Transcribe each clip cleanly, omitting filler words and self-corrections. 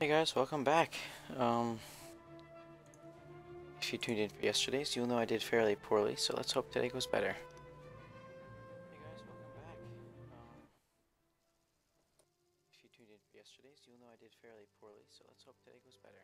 Hey guys, welcome back. If you tuned in for yesterday's, you'll know I did fairly poorly, so let's hope today goes better. Hey guys, welcome back. If you tuned in for yesterday's, you'll know I did fairly poorly, so let's hope today goes better.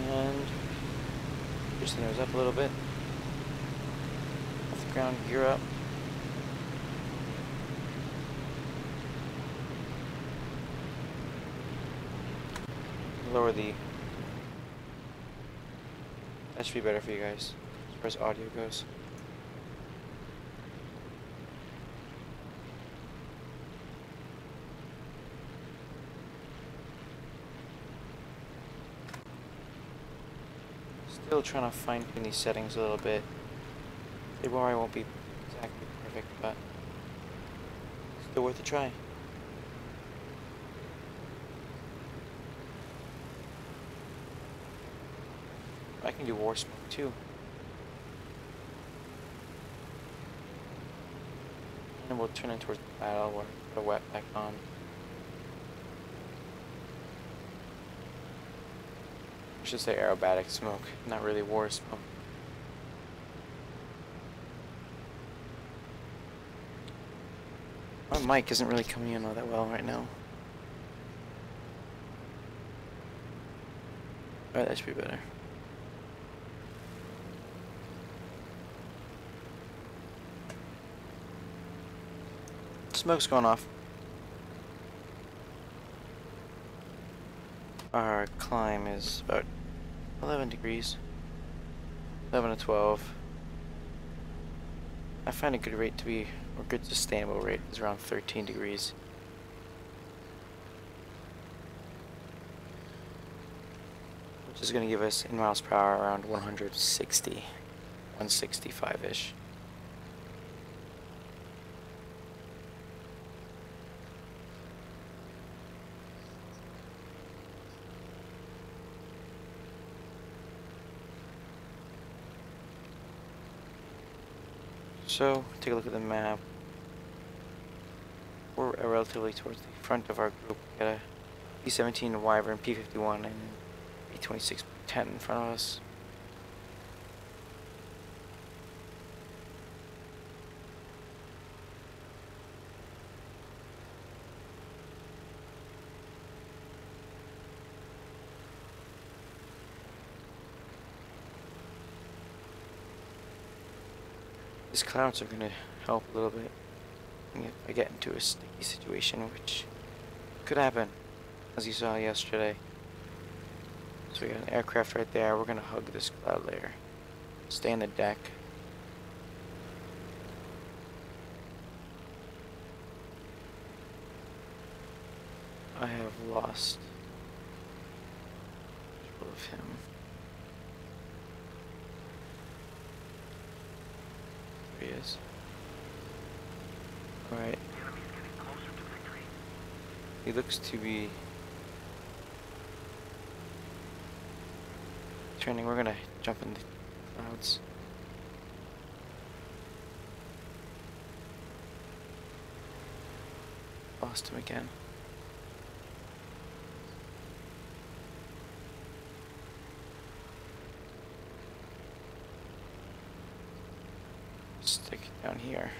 And push the nose up a little bit. Off the ground, gear up. Lower the... That should be better for you guys, as far as audio goes. Still trying to fine tune these settings a little bit. They probably won't be exactly perfect, but still worth a try. I can do war smoke too. And we'll turn it towards the battle where the wet back on. I should say aerobatic smoke, not really war smoke. My mic isn't really coming in all that well right now. Alright, that should be better. Smoke's going off. Our climb is about 11 degrees. 11 to 12. I find a good rate to be, or good sustainable rate is around 13 degrees. Which is going to give us in miles per hour around 160, 165-ish. So, take a look at the map. We're relatively towards the front of our group. We got a P-17 Wyvern, P-51, and P-26-10 in front of us. These clouds are going to help a little bit if I get into a sticky situation, which could happen, as you saw yesterday. So we got an aircraft right there. We're going to hug this cloud layer. Stay on the deck. I have lost visual of him. There he is. Alright. He looks to be turning. We're gonna jump in the clouds. Lost him again. Stick it down here.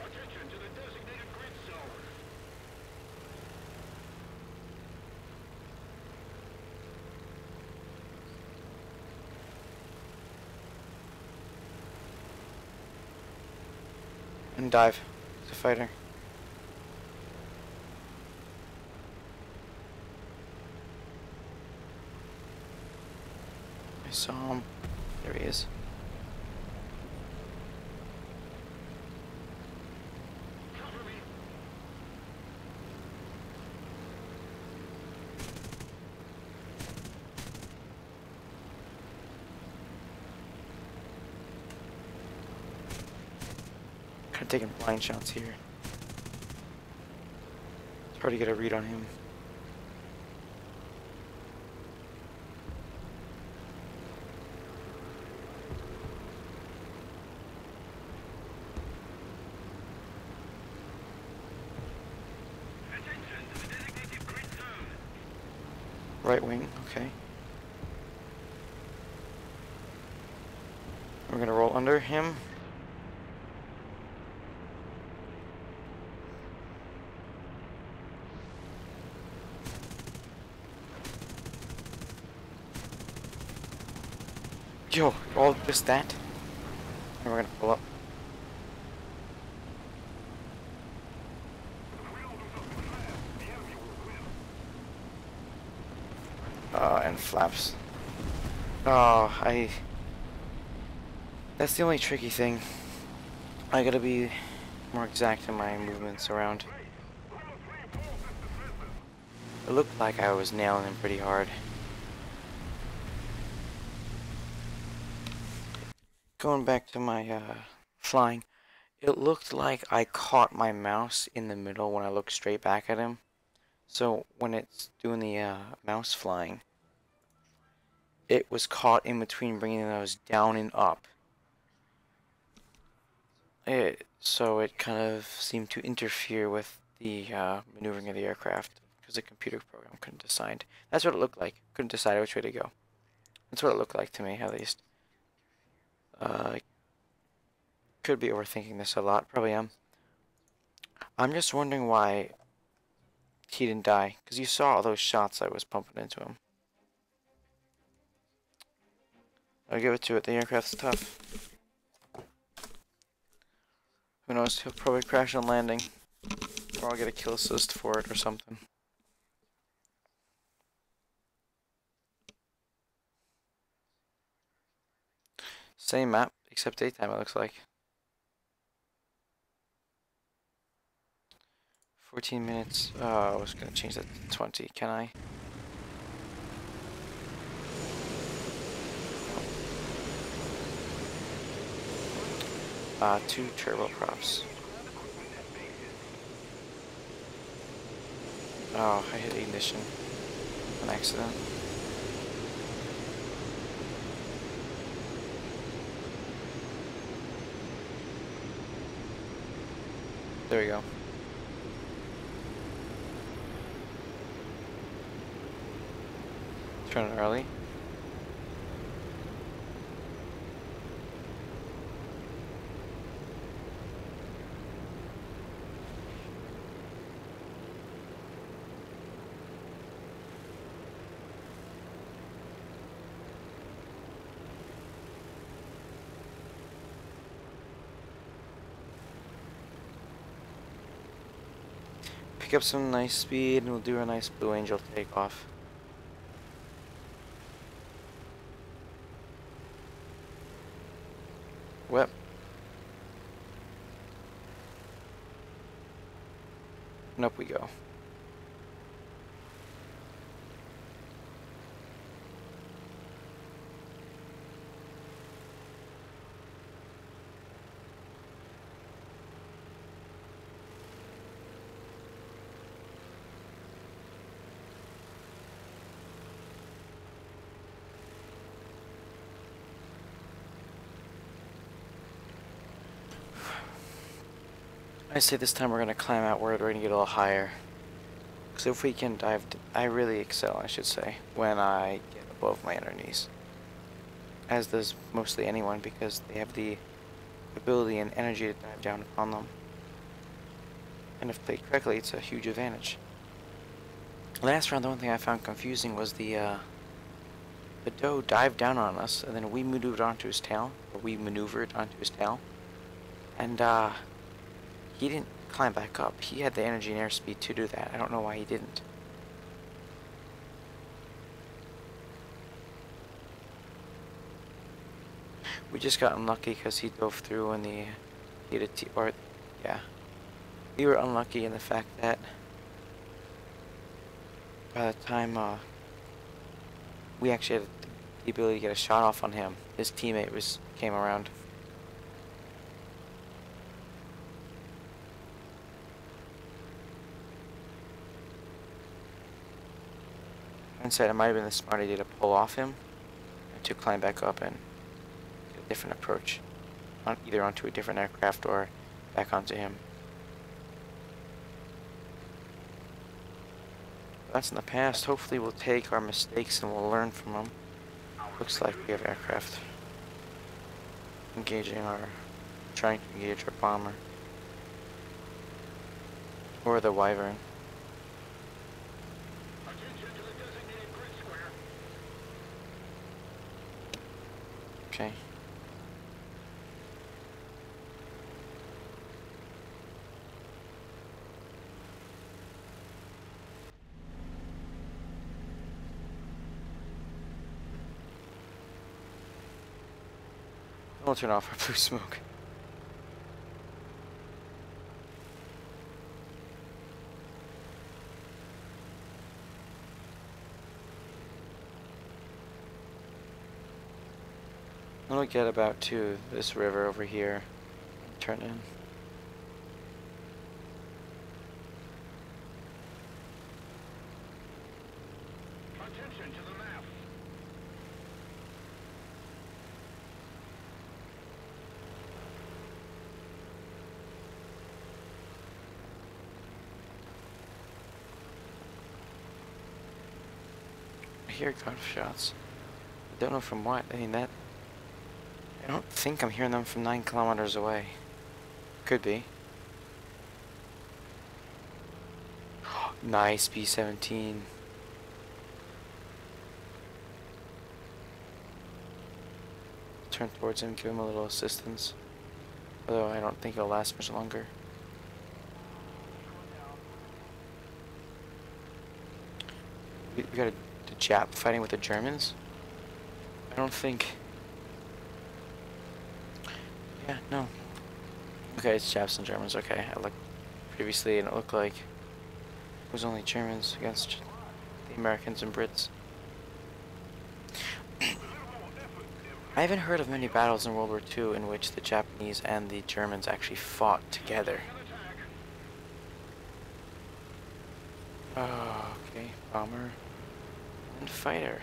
And dive. He's a fighter. I saw him. There he is. I'm taking blind shots here. It's hard to get a read on him. Right wing, okay. We're gonna roll under him. Yo, all just that. And we're gonna pull up. And flaps. Oh, that's the only tricky thing. I gotta be more exact in my movements around. It looked like I was nailing him pretty hard. Going back to my flying, it looked like I caught my mouse in the middle when I looked straight back at him. So when it's doing the mouse flying, it was caught in between bringing those down and up. So it kind of seemed to interfere with the maneuvering of the aircraft because the computer program couldn't decide. That's what it looked like. Couldn't decide which way to go. That's what it looked like to me, at least. Could be overthinking this a lot. Probably am. I'm just wondering why he didn't die. Because you saw all those shots I was pumping into him. I'll give it to it. The aircraft's tough. Who knows? He'll probably crash on landing. Or I'll get a kill assist for it or something. Same map, except daytime it looks like. 14 minutes. I was going to change that to 20. Can I? Two turboprops. Oh, I hit ignition. An accident. There we go. Turn it early. Pick up some nice speed and we'll do a nice Blue Angel takeoff. Whip. And up we go. I say this time we're going to climb outward, we're going to get a little higher. Because if we can dive, I really excel, I should say, when I get above my inner knees. As does mostly anyone, because they have the ability and energy to dive down upon them. And if played correctly, it's a huge advantage. Last round, the one thing I found confusing was the doe dived down on us, and then we maneuvered onto his tail, and he didn't climb back up. He had the energy and airspeed to do that. I don't know why he didn't. We just got unlucky because he dove through and he had a yeah. We were unlucky in the fact that by the time we actually had the ability to get a shot off on him, his teammate came around. hindsight, it might have been the smart idea to pull off him and to climb back up and get a different approach, either onto a different aircraft or back onto him. That's in the past. Hopefully we'll take our mistakes and we'll learn from them. Looks like we have aircraft trying to engage our bomber. Or the Wyvern. Okay. We'll turn off our blue smoke. I'll get about to this river over here and turn in. Attention to the map. I hear gunshots. I don't know from what. I mean, I don't think I'm hearing them from 9 kilometers away. Could be. Nice B-17. Turn towards him, give him a little assistance. Although I don't think it'll last much longer. We got the Jap fighting with the Germans? I don't think... Yeah, no. Okay, it's Japs and Germans. Okay, I looked previously and it looked like it was only Germans against the Americans and Brits. I haven't heard of many battles in World War II in which the Japanese and the Germans actually fought together. Oh, okay, bomber and fighter.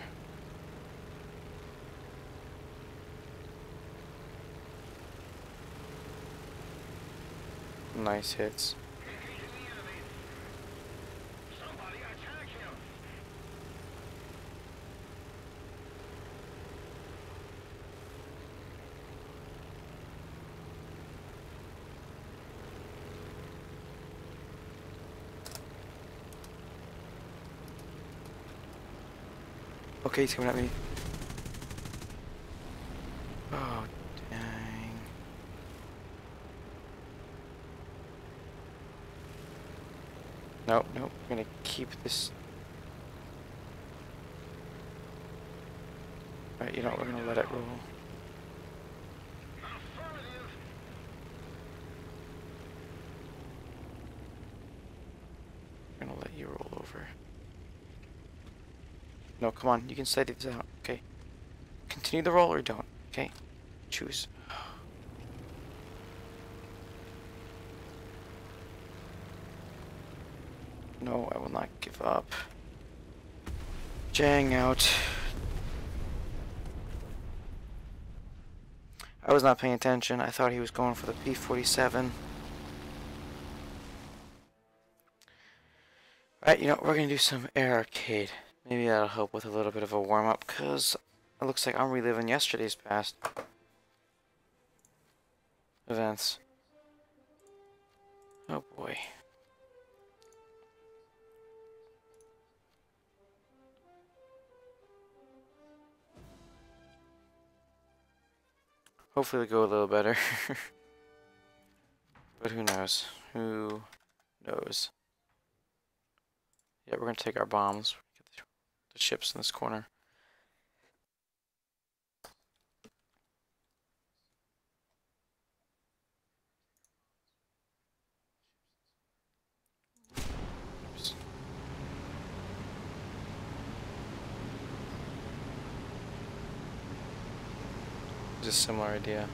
Nice hits. Okay, he's coming at me. Oh, dang. Nope, nope. I'm gonna keep this. Alright, you know what? We're gonna let it roll. I'm gonna let you roll over. No, come on. You can study this out, okay? Continue the roll or don't, okay? Choose. No, I will not give up. Jang out. I was not paying attention. I thought he was going for the P-47. Alright, you know, we're gonna do some air arcade. Maybe that'll help with a little bit of a warm-up, because it looks like I'm reliving yesterday's past events. Oh boy. Hopefully it'll go a little better. But who knows? Who knows? Yeah, we're gonna take our bombs. Get the ships in this corner. Oops. It's a similar idea.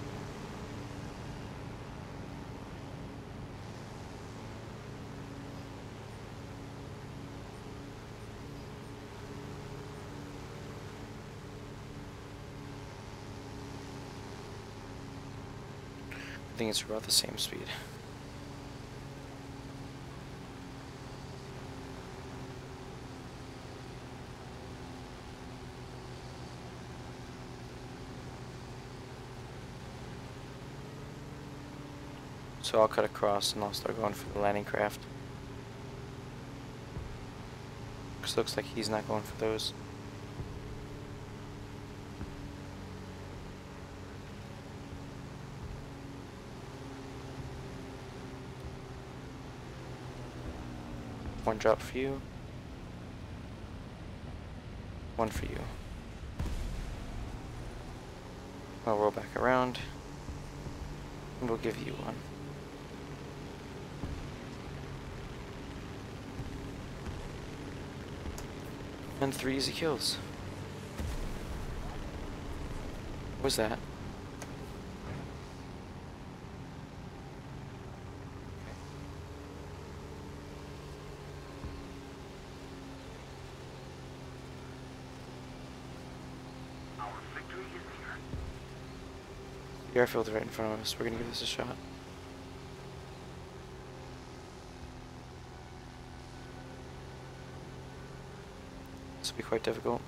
think it's about the same speed. So I'll cut across and I'll start going for the landing craft. Because it looks like he's not going for those. One drop for you. One for you. I'll roll back around. And we'll give you one. And 3 easy kills. What was that? Our victory is near. The airfield's right in front of us. We're gonna give this a shot. This will be quite difficult.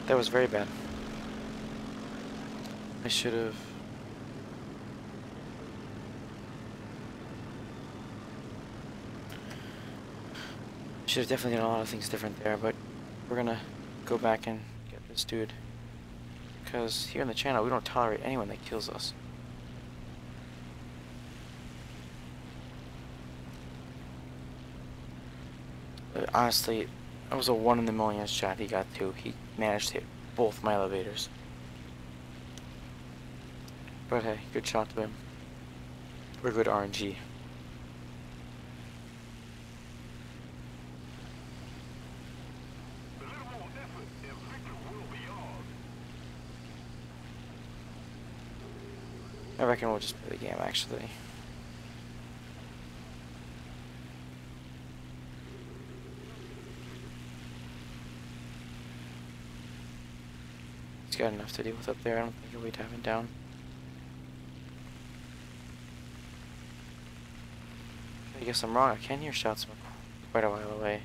That was very bad. I should have... Should have definitely done a lot of things different there, but we're gonna go back and get this dude. Because here on the channel, we don't tolerate anyone that kills us. But honestly, that was a 1 in a million shot he got to. He managed to hit both my elevators. But hey, good shot to him. We're good RNG. A little more effort and victory will be ours. I reckon we'll just play the game, actually. He's got enough to deal with up there. I don't think he'll be diving down. I guess I'm wrong. I can hear shots from quite a while away.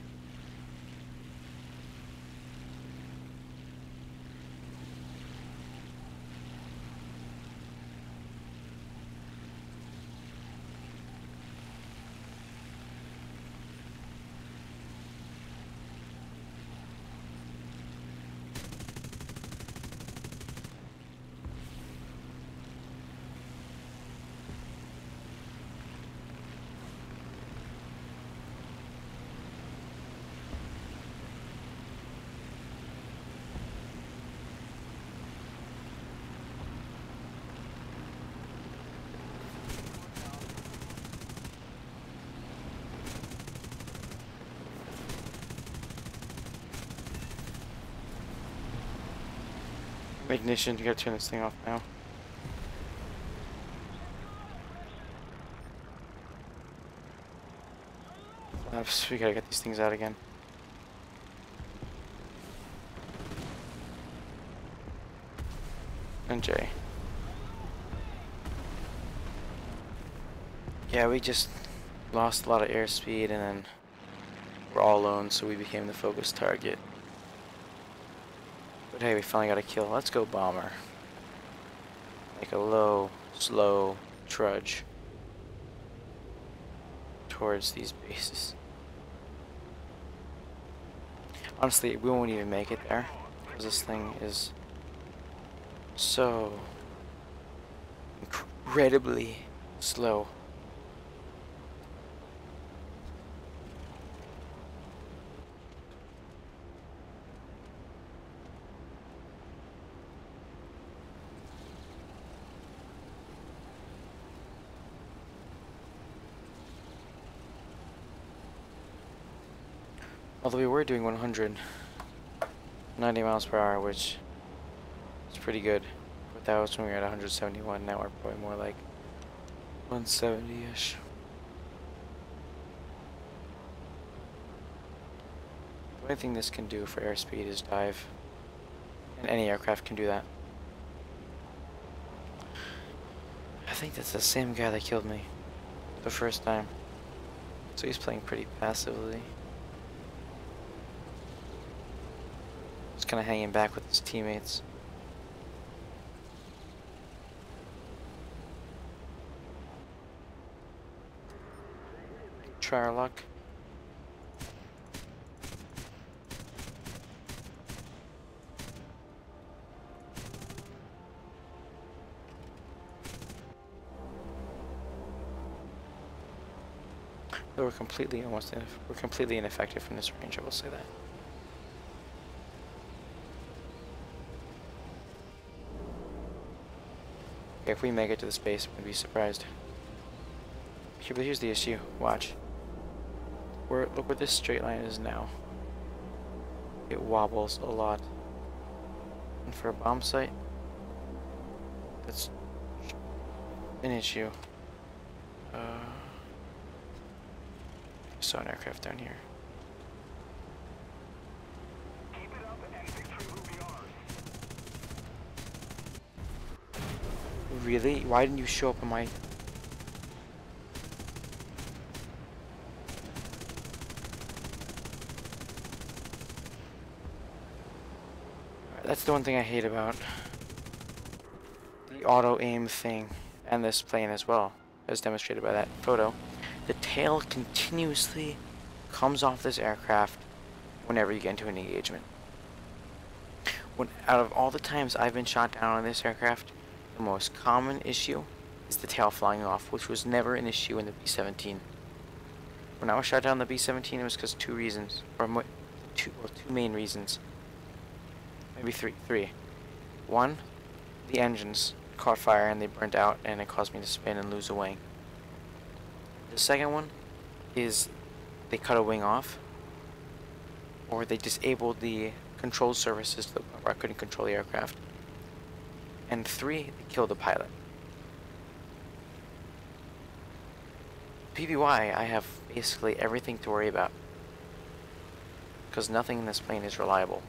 Ignition, you gotta turn this thing off now. Flaps, we gotta get these things out again. And J. Yeah, we just lost a lot of airspeed and then we're all alone, so we became the focus target. But hey, we finally got a kill. Let's go, bomber. like a low, slow trudge towards these bases. Honestly, we won't even make it there because this thing is so incredibly slow. Although we were doing 190 miles per hour, which is pretty good. But that was when we were at 171. Now we're probably more like 170-ish. The only thing this can do for airspeed is dive. And any aircraft can do that. I think that's the same guy that killed me the first time. So he's playing pretty passively. Just kind of hanging back with his teammates. Try our luck. Though we're completely ineffective from this range, I will say that. Okay, if we make it to the space, I'm gonna be surprised. Here, but here's the issue. Watch. Look where this straight line is now. It wobbles a lot. And for a bomb site, that's an issue. Saw an aircraft down here. Keep it up and victory will be ours. Really? Why didn't you show up on my... That's the one thing I hate about the auto aim thing and this plane as well, as demonstrated by that photo. The tail continuously comes off this aircraft whenever you get into an engagement. Out of all the times I've been shot down on this aircraft, the most common issue is the tail flying off, which was never an issue in the B-17. When I was shot down on the B-17, it was because two main reasons. Maybe three. One, the engines caught fire and they burnt out and it caused me to spin and lose a wing. The second one is they cut a wing off, or they disabled the control surfaces to the point where I couldn't control the aircraft. And three, they killed the pilot. PBY, I have basically everything to worry about, because nothing in this plane is reliable.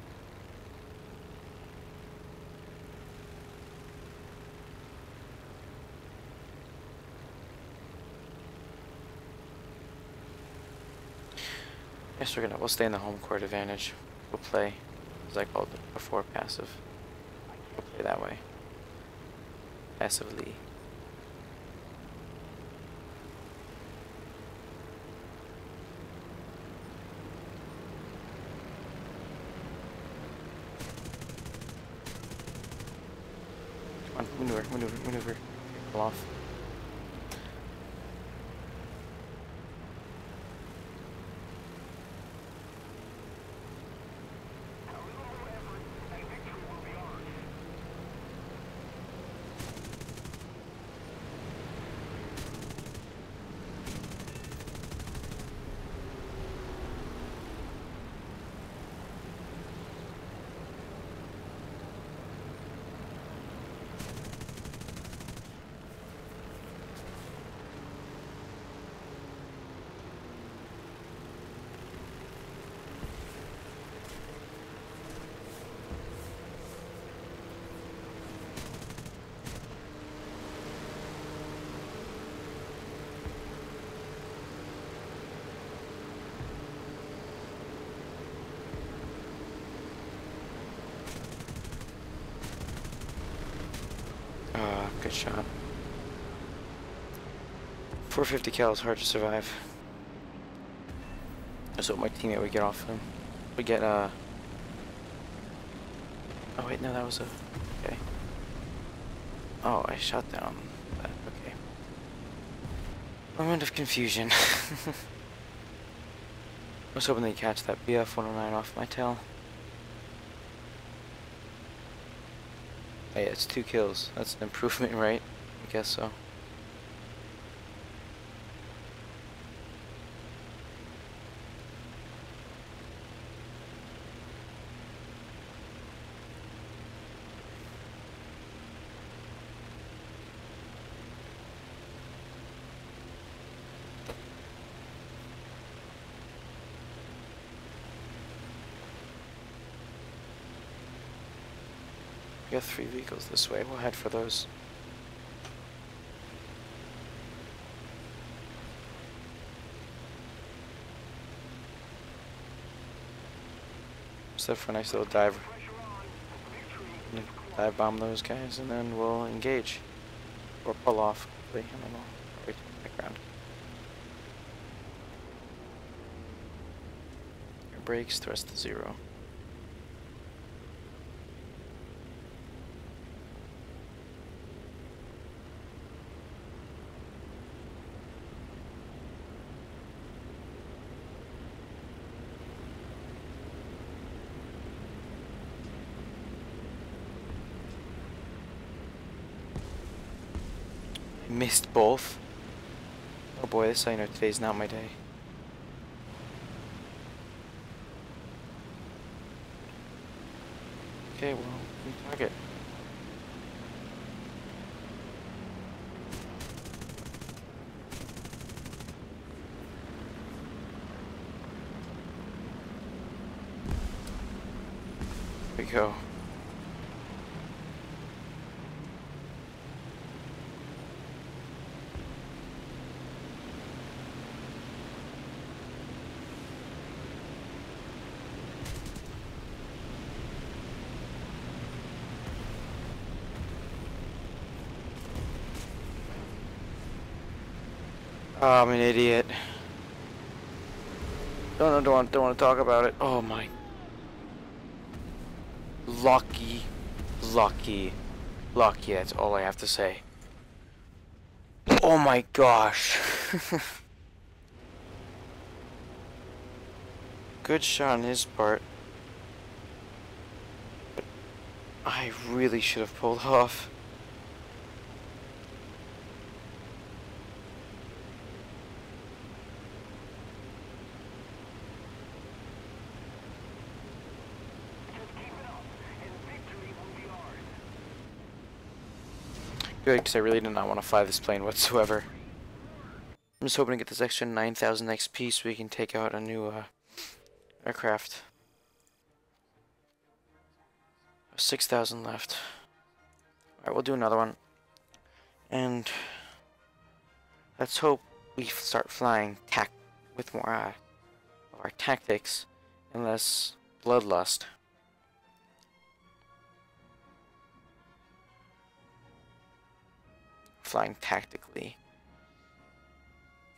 Yes, we'll stay in the home court advantage. We'll play, as I called it before, passive. We'll play that way. Passively. Come on, maneuver. Pull off. Good shot. 450 cal is hard to survive. That's what my teammate would get off him. We get oh wait, no, that was a okay. Oh, I shot down that. Okay. Moment of confusion. I was hoping they'd catch that BF-109 off my tail. Hey, it's 2 kills. That's an improvement, right? I guess so. We got 3 vehicles this way. We'll head for those. Except for a nice little dive. Dive bomb those guys and then we'll engage. Or pull off. I don't know. Probably to the background. Air brakes, thrust to 0. Missed both. Oh boy, this I know today's not my day. Okay, well, new target. Here we go. Oh, I'm an idiot. Don't want to talk about it. Oh my. Lucky. That's all I have to say. Oh my gosh. Good shot on his part. But I really should have pulled off. Good, because I really did not want to fly this plane whatsoever. I'm just hoping to get this extra 9,000 XP so we can take out a new aircraft. 6,000 left. Alright, we'll do another one. And let's hope we start flying with more of our tactics and less bloodlust. Flying tactically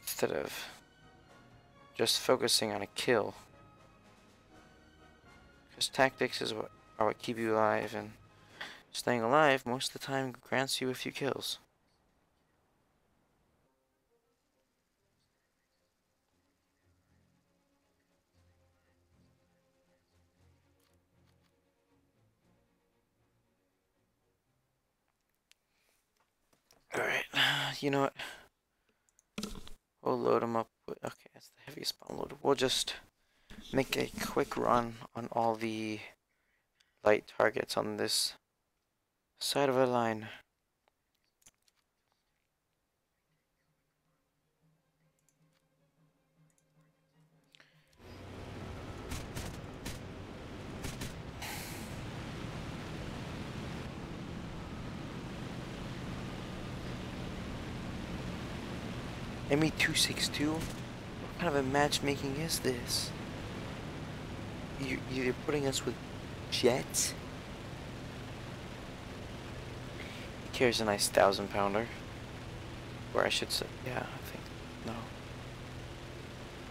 instead of just focusing on a kill, because tactics is what keep you alive, and staying alive most of the time grants you a few kills. Alright, you know what? We'll load them up with, okay, that's the heaviest bomb load. We'll just make a quick run on all the light targets on this side of a line. ME-262? What kind of a matchmaking is this? You're putting us with jets? Carries a nice 1,000-pounder. Or I should say, yeah, I think, no.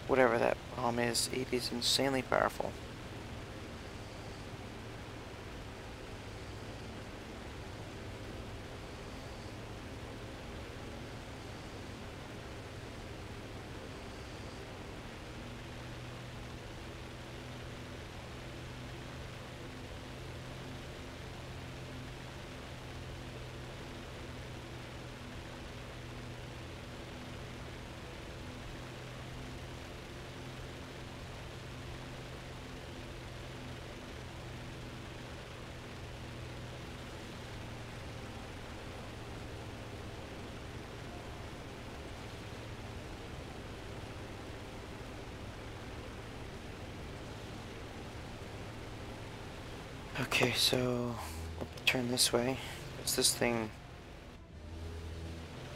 Whatever that bomb is, it is insanely powerful. Okay, so turn this way. Because this thing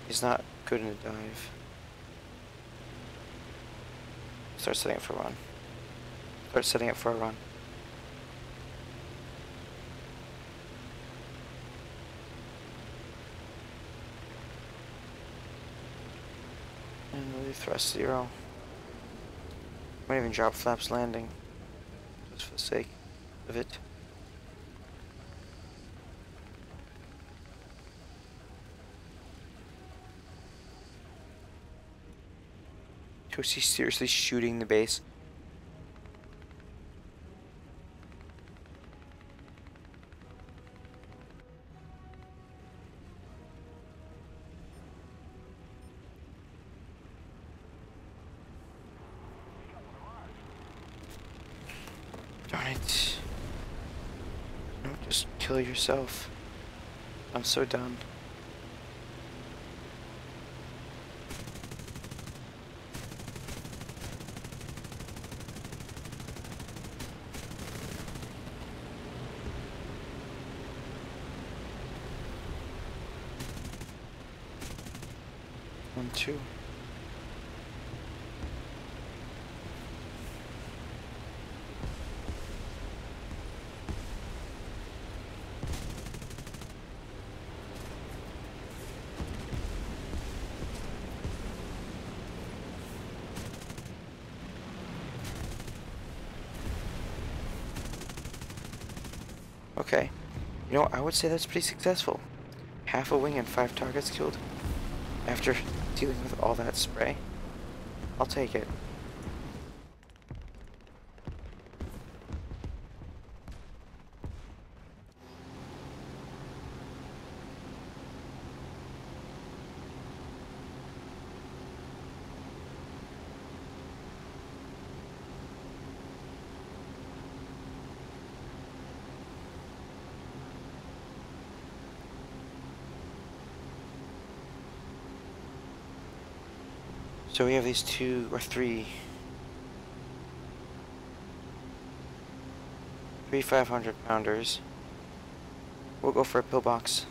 is not good in a dive. Start setting up for a run. Start setting up for a run. And really thrust 0. Might even drop flaps landing. Just for the sake of it. Was he seriously shooting the base? Darn it. No, just kill yourself. I'm so done. One, two. Okay. You know, I would say that's pretty successful. Half a wing and 5 targets killed. After dealing with all that spray. I'll take it. So we have these 2 or 3 500-pounders. We'll go for a pillbox.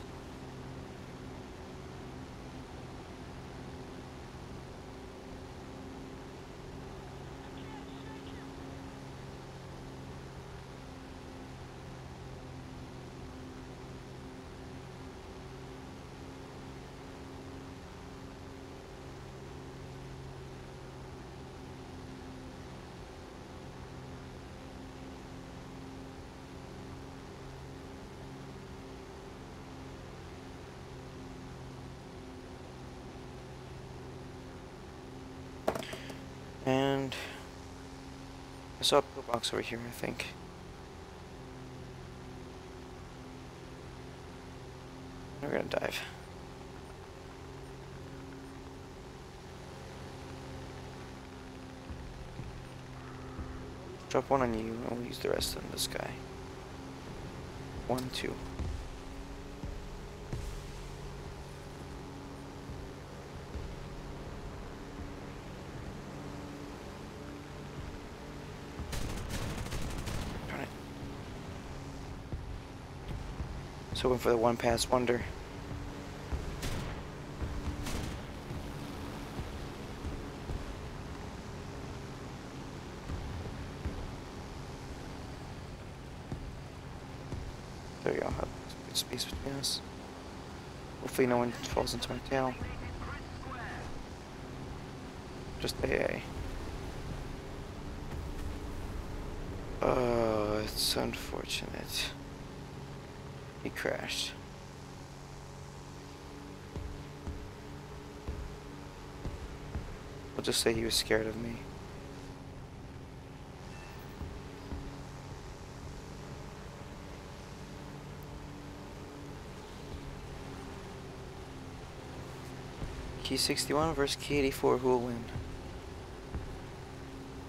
And I saw a pillbox over here, I think. We're gonna dive. Drop one on you, and we'll use the rest on this guy. 1, 2. Darn it. So hoping for the one pass wonder. There you go. Have good space between us. Hopefully no one falls into my tail. Just AA. Oh, it's unfortunate. He crashed. We'll just say he was scared of me. Key 61 versus Key 84, who will win?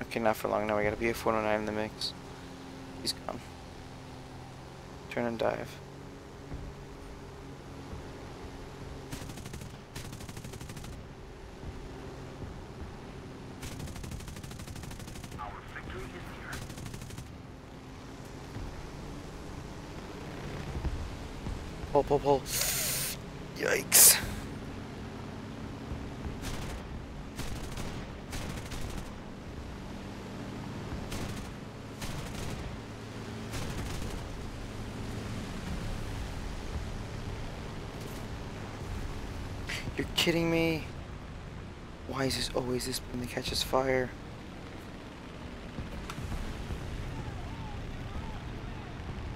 Okay, not for long now. We got a BF-109 in the mix. He's gone. Turn and dive. Pull, pull, pull. Yikes. You're kidding me? Why is this always this pin that catches fire?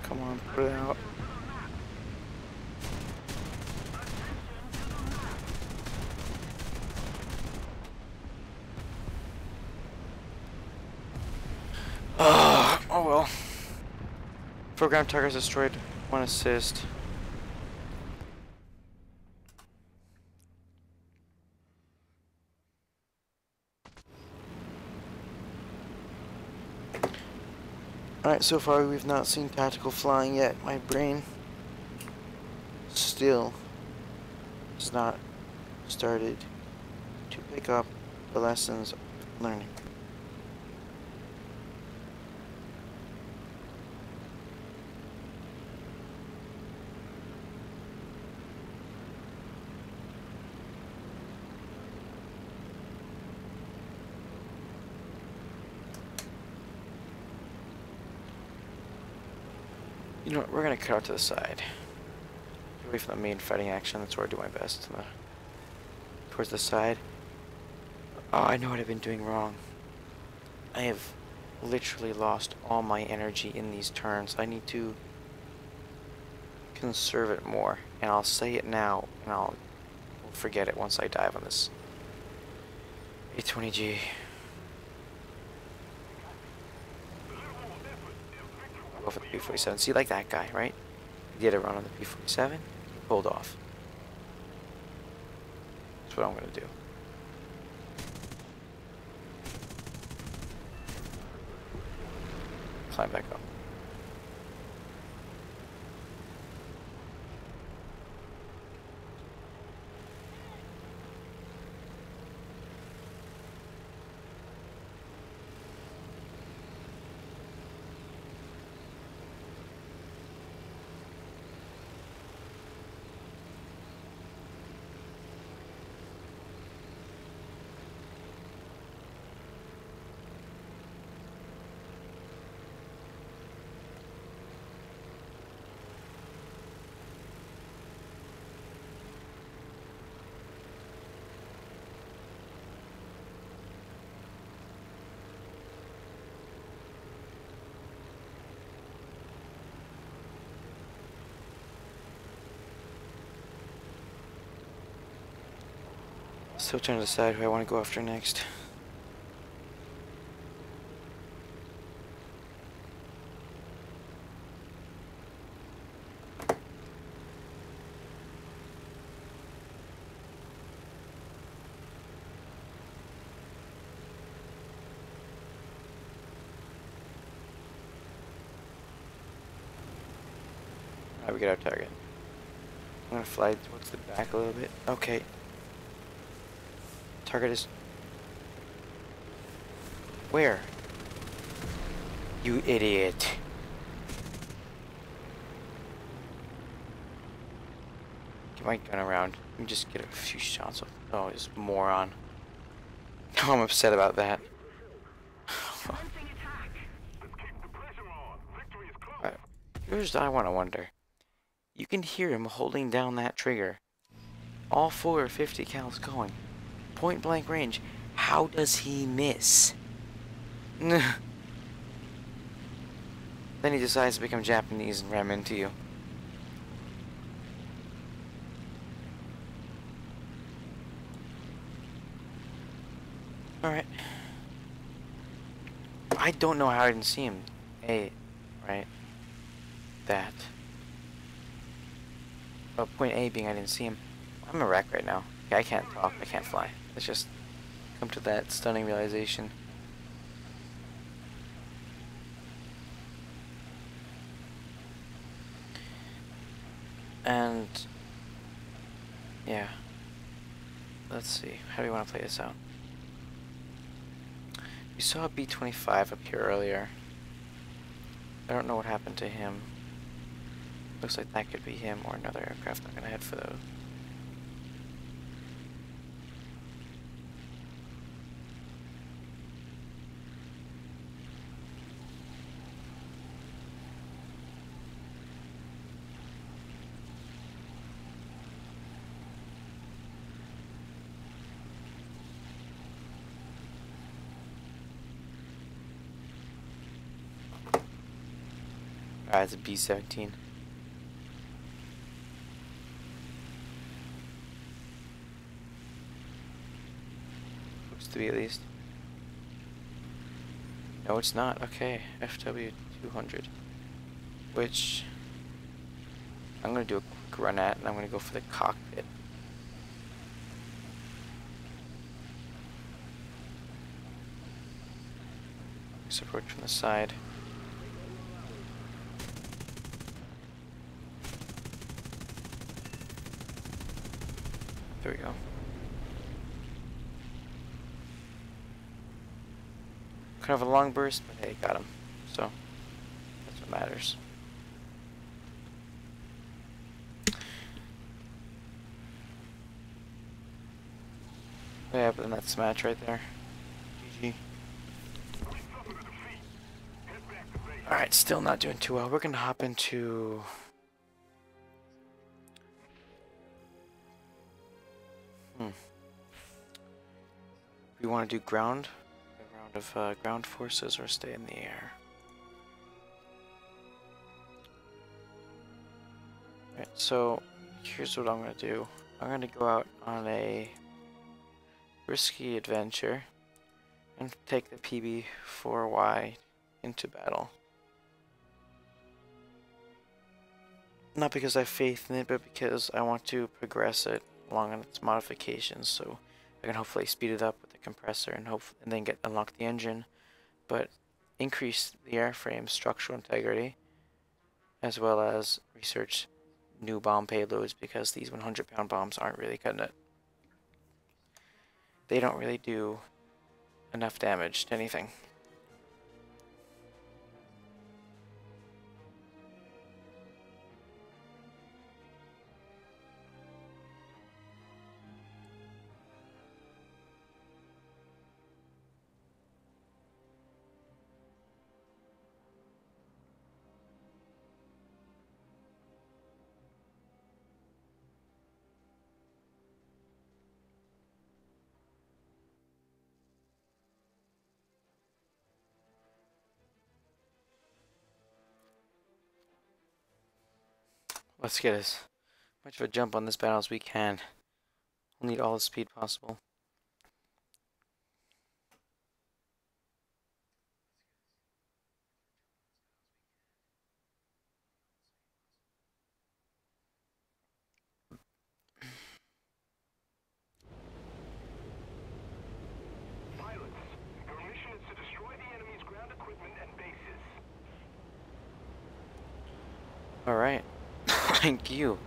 Come on, put it out. Oh well. Program targets destroyed. 1 assist. Alright, so far we've not seen tactical flying yet. My brain still has not started to pick up the lessons of learning. You know what, we're gonna cut out to the side. Away from the main fighting action, that's where I do my best. Towards the side. Oh, I know what I've been doing wrong. I have literally lost all my energy in these turns. I need to conserve it more. And I'll say it now, and I'll forget it once I dive on this A20G. Go for the P-47. See, like that guy, right? He did a run on the P-47, pulled off. That's what I'm gonna do. Climb back up. Still trying to decide who I want to go after next. Alright, we get our target. I'm gonna fly towards the back a little bit. Okay. Target is... Where? You idiot. Get my gun around. Let me just get a few shots off. Oh, this moron. Now I'm upset about that. Right. Here's what I want to wonder. You can hear him holding down that trigger All 450 cals going. Point blank range. How does he miss? Then he decides to become Japanese and ram into you. Alright. I don't know how I didn't see him. Hey, right? That. Oh, point A being I didn't see him. I'm a wreck right now. Okay, I can't talk, I can't fly. Let's just come to that stunning realization. And yeah. Let's see. How do you want to play this out? You saw a B-25 up here earlier. I don't know what happened to him. Looks like that could be him or another aircraft. I'm gonna head for those. Alright, it's a B-17. Looks to be at least. No, it's not. Okay, FW-200. Which I'm going to do a quick run at, and I'm going to go for the cockpit. Let's approach from the side. There we go. Kind of a long burst, but hey, got him. So, that's what matters. Yeah, but then that's the match right there. GG. Alright, still not doing too well. We're gonna hop into... We want to do ground? A round of ground forces or stay in the air? Alright, so here's what I'm going to do. I'm going to go out on a risky adventure and take the PB-4Y into battle. Not because I have faith in it, but because I want to progress it along in its modifications, so I can hopefully speed it up with the compressor and and then unlock the engine, but increase the airframe's structural integrity, as well as research new bomb payloads, because these 100-pound bombs aren't really cutting it. They don't really do enough damage to anything. Let's get as much of a jump on this battle as we can. We'll need all the speed possible. Pilots, your mission is to destroy the enemy's ground equipment and bases. Alright. Thank you.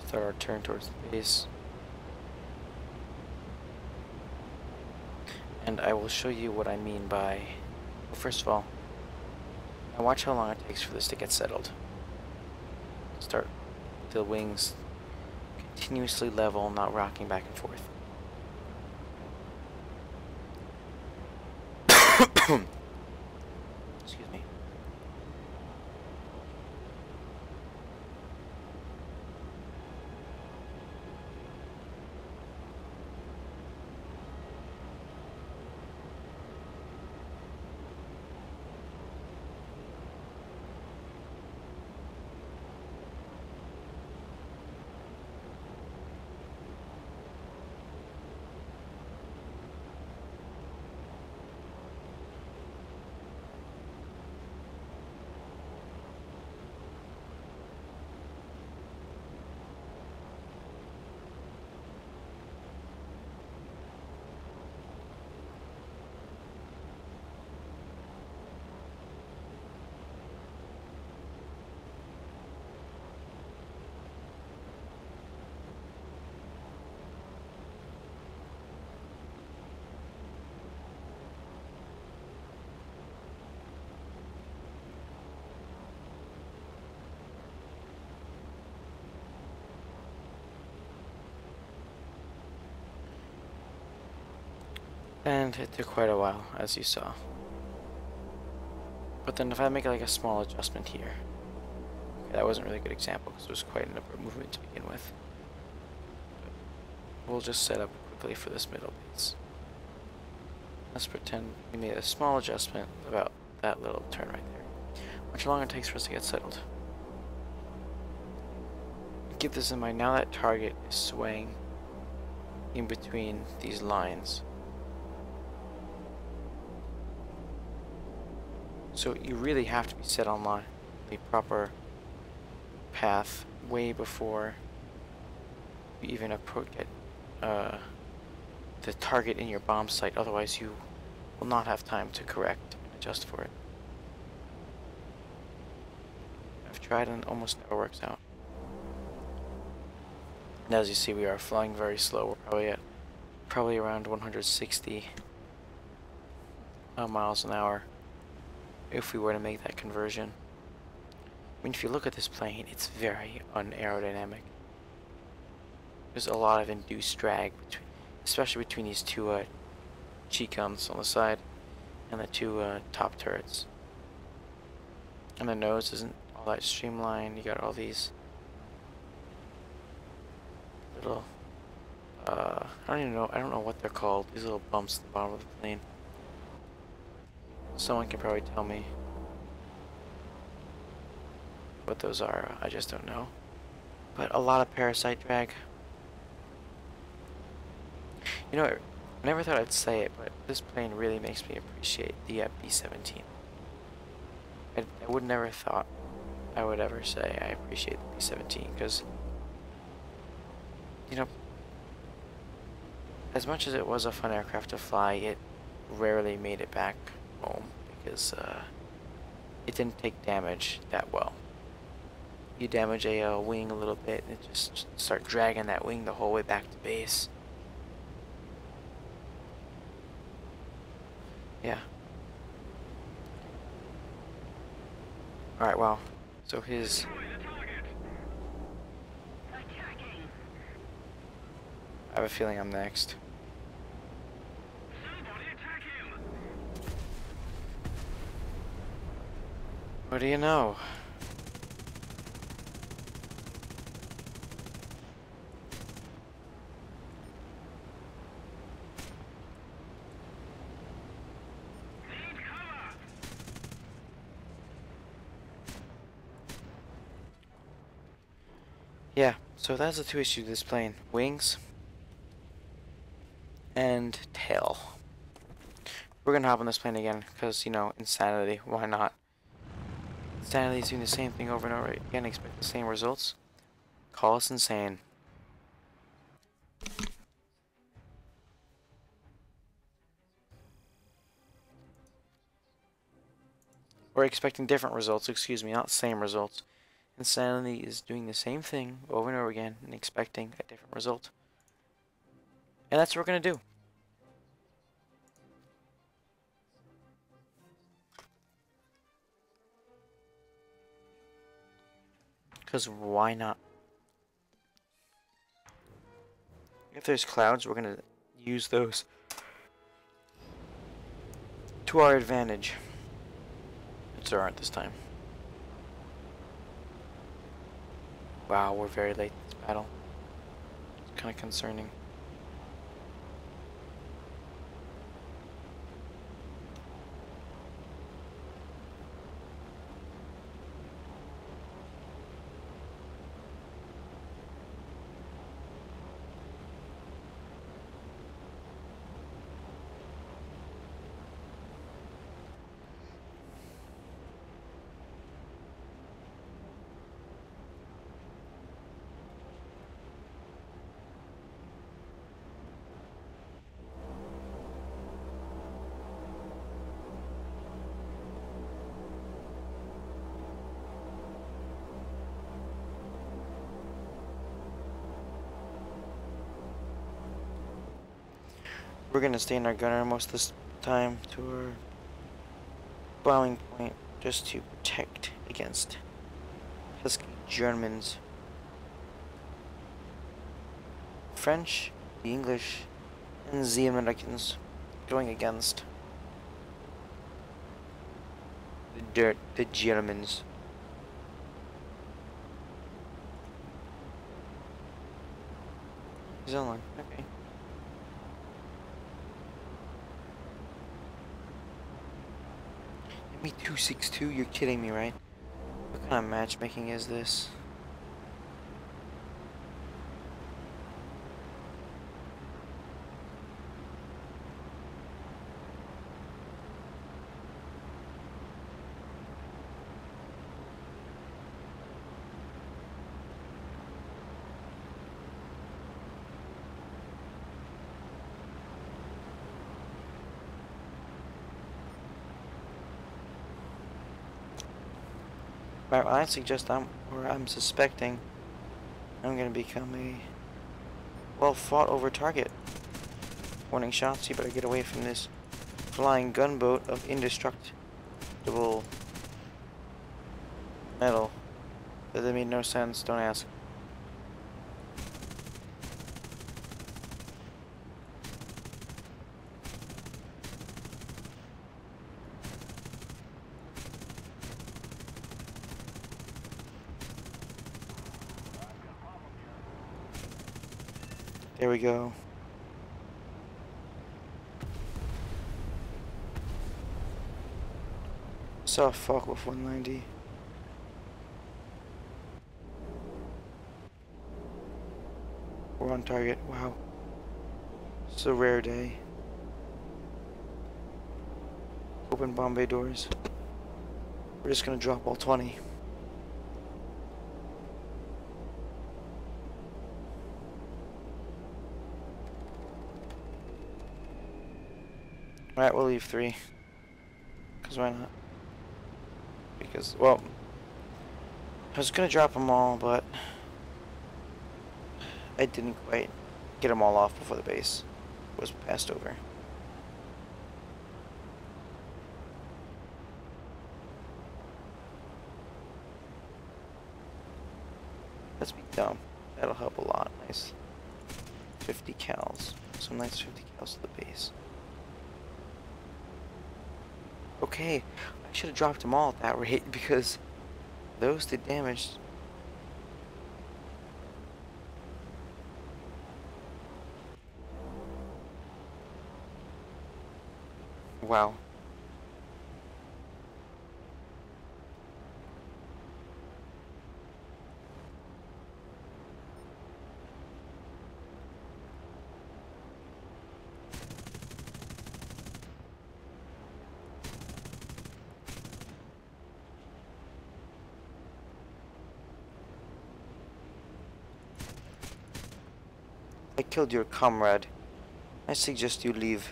Start our turn towards the base. And I will show you what I mean by... Well, first of all, now watch how long it takes for this to get settled. Start the wings continuously level, not rocking back and forth. Excuse me. And it took quite a while, as you saw. But then if I make like a small adjustment here, okay, that wasn't really a good example because it was quite an upward movement to begin with. But we'll just set up quickly for this middle base. Let's pretend we made a small adjustment about that little turn right there. Much longer it takes for us to get settled. Keep this in mind, now that target is swaying in between these lines. So you really have to be set on the proper path way before you even get the target in your bomb site, otherwise you will not have time to correct and adjust for it. I've tried and it almost never works out. And as you see, we are flying very slow. We're probably around 160 miles an hour if we were to make that conversion. I mean, if you look at this plane, it's very unaerodynamic. There's a lot of induced drag, especially between these two cheek guns on the side and the two top turrets. And the nose isn't all that streamlined. You got all these little, I don't know what they're called. These little bumps at the bottom of the plane. Someone can probably tell me what those are. I just don't know. But a lot of parasite drag. You know, I never thought I'd say it, but this plane really makes me appreciate the B-17. I would never thought I would ever say I appreciate the B-17, because, you know, as much as it was a fun aircraft to fly, it rarely made it back home because it didn't take damage that well. You damage a wing a little bit and it just start dragging that wing the whole way back to base. Yeah. Alright, wow. So his... I have a feeling I'm next. What do you know? Yeah, so that's the two issues of this plane. Wings and tail. We're gonna hop on this plane again, because, you know, insanity, why not? Insanity is doing the same thing over and over again, expect the same results. Call us insane. We're expecting different results, excuse me, not same results. Insanity is doing the same thing over and over again and expecting a different result. And that's what we're gonna do. Because why not? If there's clouds, we're gonna use those to our advantage. But there aren't this time. Wow, we're very late in this battle. It's kind of concerning. We're gonna stay in our gunner most of this time to our bombing point, just to protect against pesky Germans. French, the English, and the Americans going against the Germans. He's online. Okay. Me 262? You're kidding me, right? What kind of matchmaking is this? Right, well, I suggest I'm suspecting I'm gonna become a well fought over target. Warning shots, you better get away from this flying gunboat of indestructible metal. That made no sense, don't ask. There we go. Saw a fuck with 190. We're on target. Wow. It's a rare day. Open Bombay doors. We're just gonna drop all 20. Alright, we'll leave 3. Because why not? Because, well, I was gonna drop them all, but I didn't quite get them all off before the base was passed over. Let's be dumb. That'll help a lot. Nice 50 cals. Some nice 50 cals to the base. Okay, I should have dropped them all at that rate because those did damage. Wow. I killed your comrade. I suggest you leave.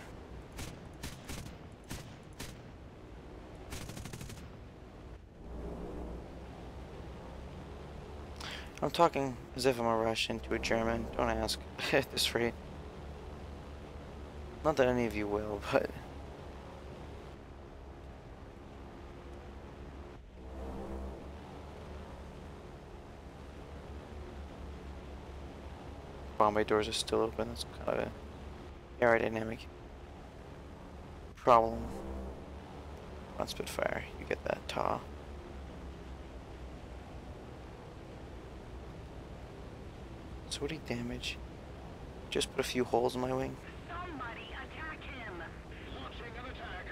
I'm talking as if I'm a Russian to a German. Don't ask at this rate. Not that any of you will, but... Bombay doors are still open. That's kind of a aerodynamic problem. On Spitfire, you get that TA. So what do you damage? Just put a few holes in my wing. Somebody attack him! Launching an attack!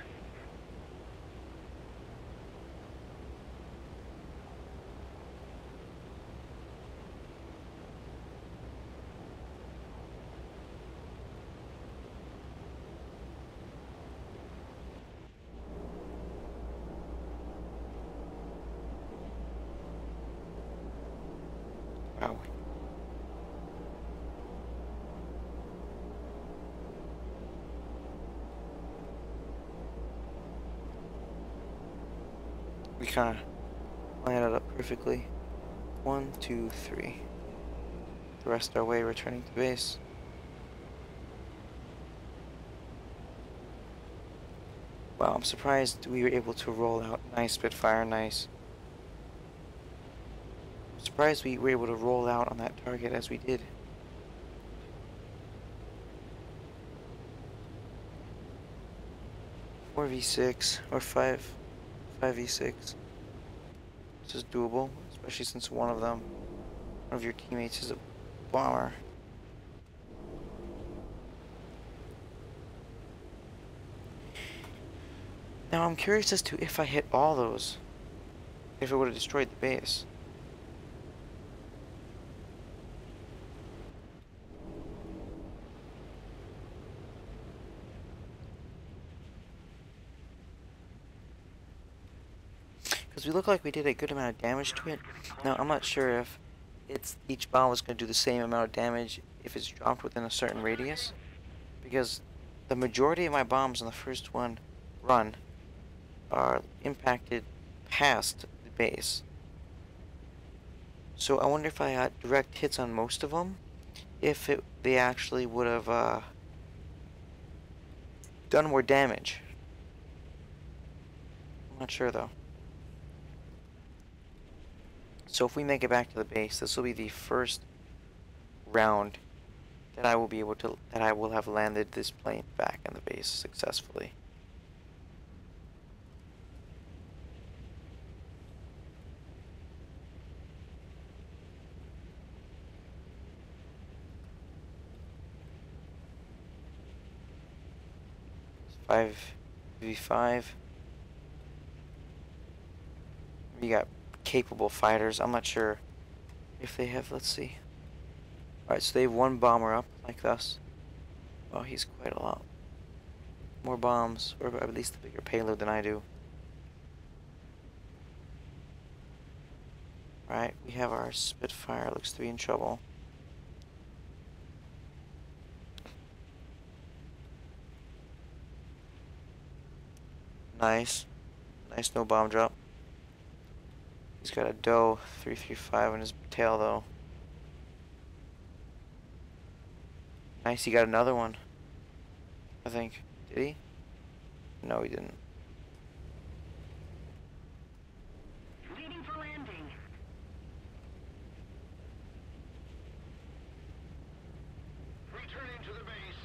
Wow. We kind of lined it up perfectly. 1, 2, 3. The rest our way, returning to base. Wow, I'm surprised we were able to roll out. Nice Spitfire, nice. I'm surprised we were able to roll out on that target as we did. 4v6 or 5v6. This is doable, especially since one of your teammates is a bomber. Now I'm curious as to if I hit all those, if it would have destroyed the base. Because we look like we did a good amount of damage to it. Now I'm not sure if each bomb was going to do the same amount of damage if it's dropped within a certain radius. Because the majority of my bombs on the first run are impacted past the base. So I wonder if I had direct hits on most of them, if they actually would have done more damage. I'm not sure though. So if we make it back to the base, this will be the first round that I will have landed this plane back in the base successfully. It's 5v5. We got capable fighters. I'm not sure if they have, let's see. Alright, so they have one bomber up, like us. Oh, he's quite a lot more bombs, or at least a bigger payload than I do. Alright, we have our Spitfire, looks to be in trouble. Nice. Nice no bomb drop. He's got a Doe 335 in his tail though. Nice, he got another one. I think. Did he? No, he didn't. Leaving for landing. Returning to the base.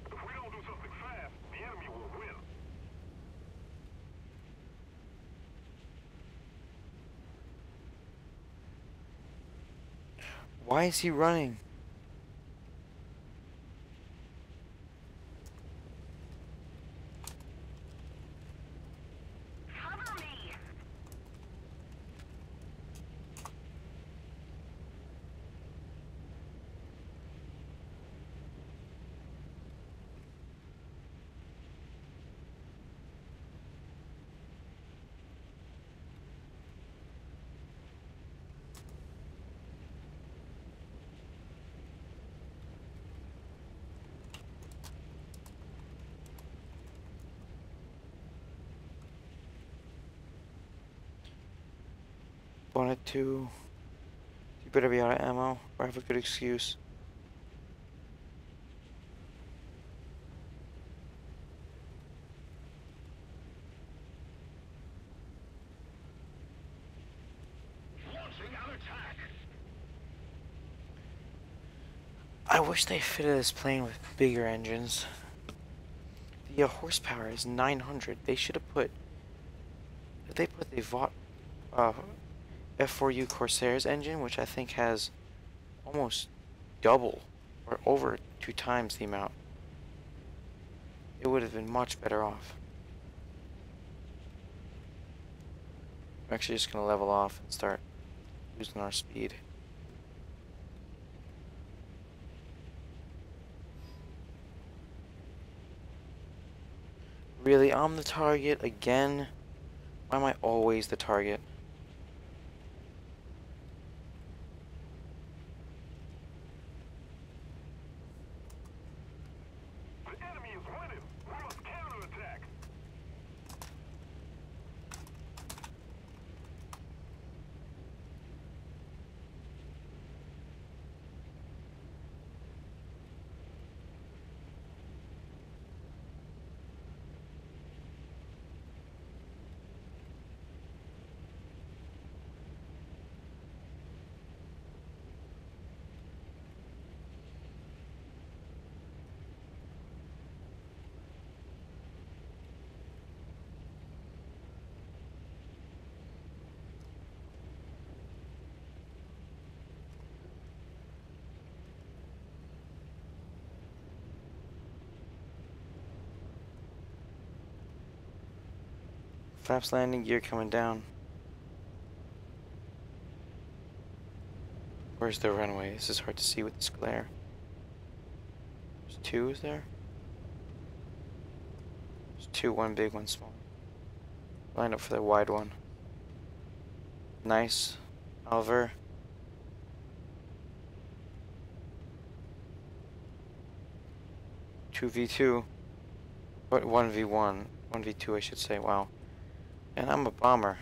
If we don't do something fast, the enemy will win. Why is he running? Cover me. Wanted to. You better be out of ammo or have a good excuse. Launching an attack. I wish they fitted this plane with bigger engines. The horsepower is 900. They should have put. If they put the F4U Corsairs engine, which I think has almost double or over 2 times the amount, it would have been much better off. I'm actually just going to level off and start losing our speed. Really, I'm the target again? Why am I always the target? The enemy is winning. We must counterattack. Flaps landing gear coming down. Where's the runway? This is hard to see with this glare. There's two, is there? There's two, one big, one small. Line up for the wide one. Nice. Oliver. Two V2. But 1v1. 1v2 I should say, wow. And I'm a bomber.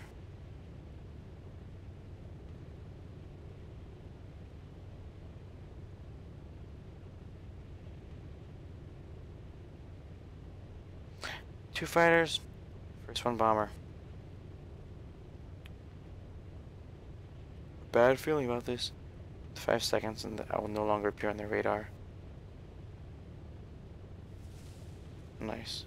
Two fighters, first one bomber. Bad feeling about this. 5 seconds and I will no longer appear on their radar. Nice.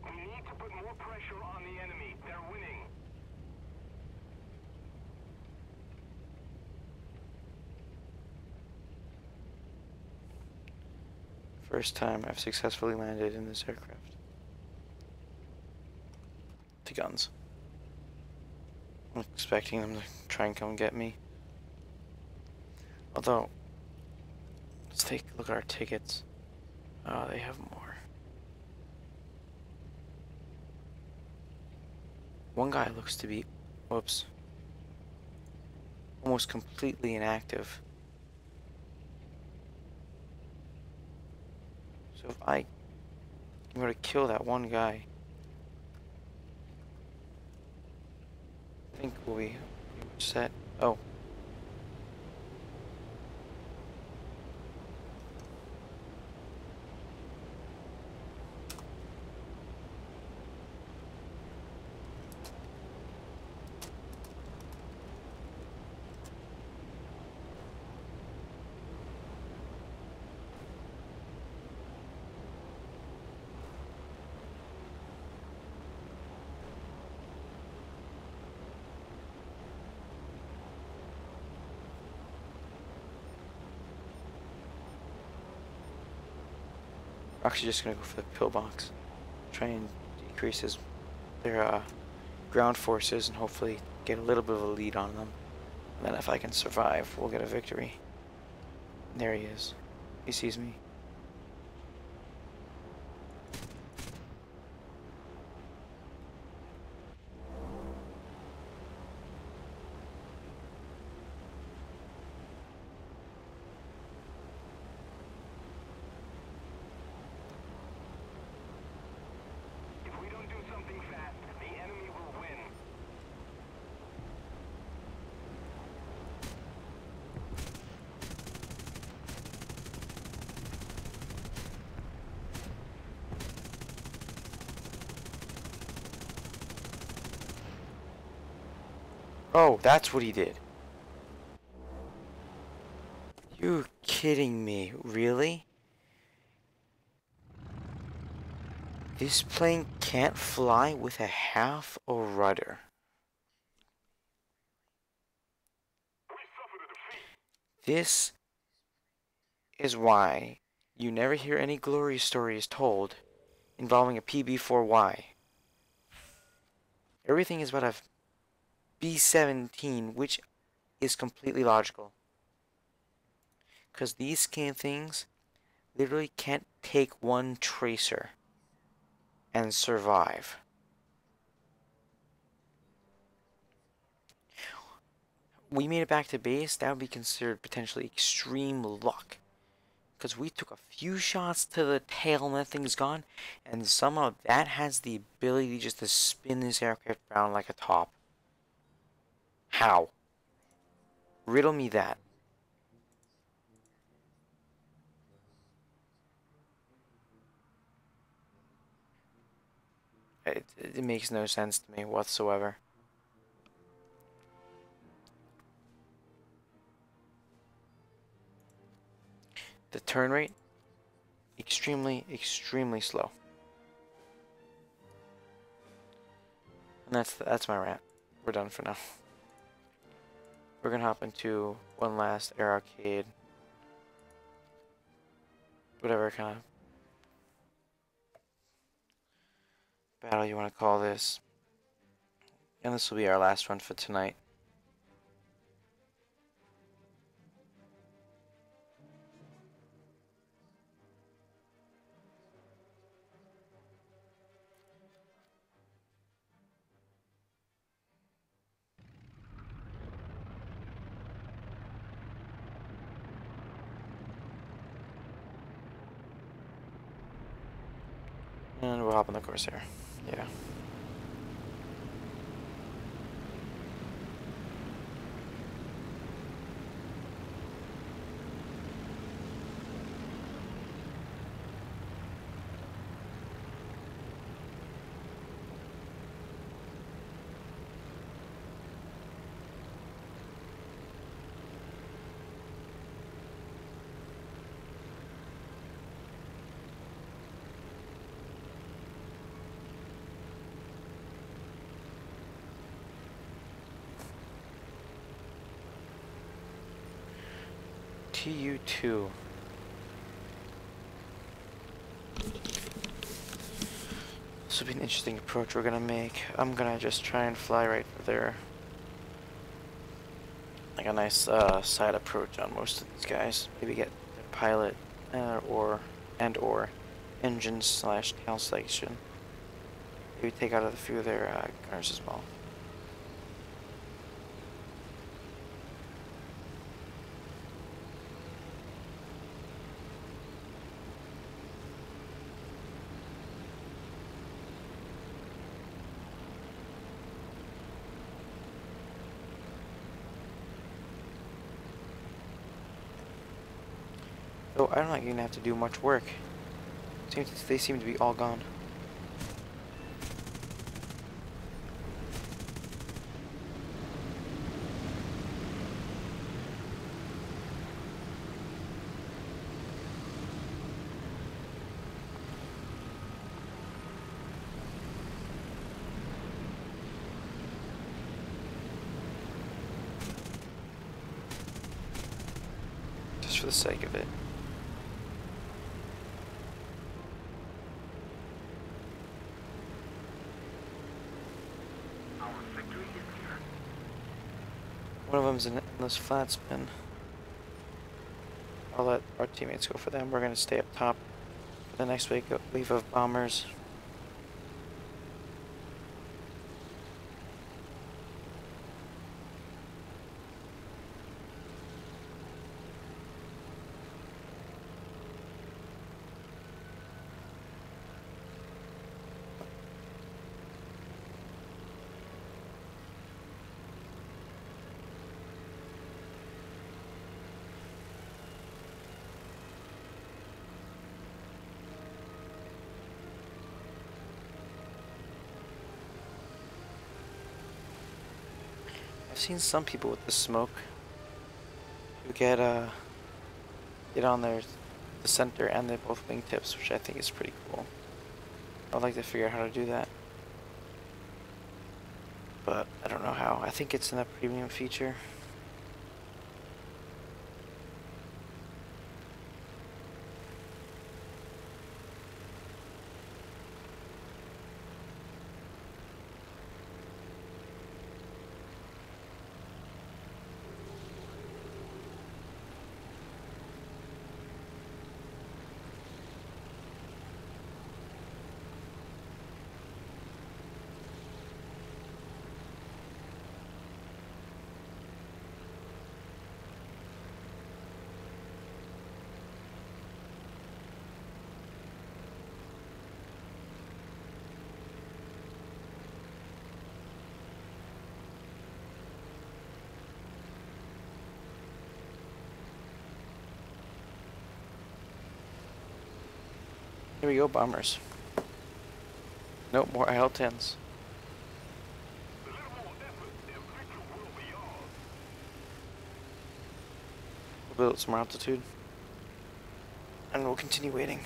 We need to put more pressure on the enemy. They're winning. First time I've successfully landed in this aircraft. The guns. I'm expecting them to try and come get me. Although, let's take a look at our tickets. Oh, they have more. One guy looks to be, whoops, almost completely inactive. So if I were to kill that one guy, I think we'll be set. Oh. Actually just gonna go for the pillbox. Try and decrease their ground forces and hopefully get a little bit of a lead on them. And then if I can survive, we'll get a victory. There he is. He sees me. If we don't do something fast, the enemy will win. Oh, that's what he did. You're kidding me, really? This plane can't fly with a half a rudder. We suffered a defeat. This is why you never hear any glory stories told involving a PB-4Y. Everything is about a B-17, which is completely logical. Because these kind of things literally can't take one tracer and survive. We made it back to base, that would be considered potentially extreme luck. Because we took a few shots to the tail and that thing's gone, and somehow that has the ability just to spin this aircraft around like a top. How? Riddle me that. It makes no sense to me whatsoever. The turn rate, extremely, extremely slow. And that's my rant. We're done for now. We're gonna hop into one last air arcade. Whatever kind of battle you want to call this. And this will be our last one for tonight. And we'll hop on the Corsair. Yeah. TU2. This will be an interesting approach we're gonna make. I'm gonna just try and fly right for their, like a nice side approach on most of these guys. Maybe get their pilot or engine slash tail section. Maybe take out a few of their gunners as well. So I'm not going to have to do much work. They seem to be all gone. Just for the sake of it. One of them's in this flat spin. I'll let our teammates go for them. We're going to stay up top for the next wave of bombers. I've seen some people with the smoke who get on the center and the both wingtips, which I think is pretty cool. I'd like to figure out how to do that, but I don't know how. I think it's in the premium feature. Here we go, bombers. Nope, more IL-10s. A little more effort, and victory will be ours. We'll build some more altitude. And we'll continue waiting.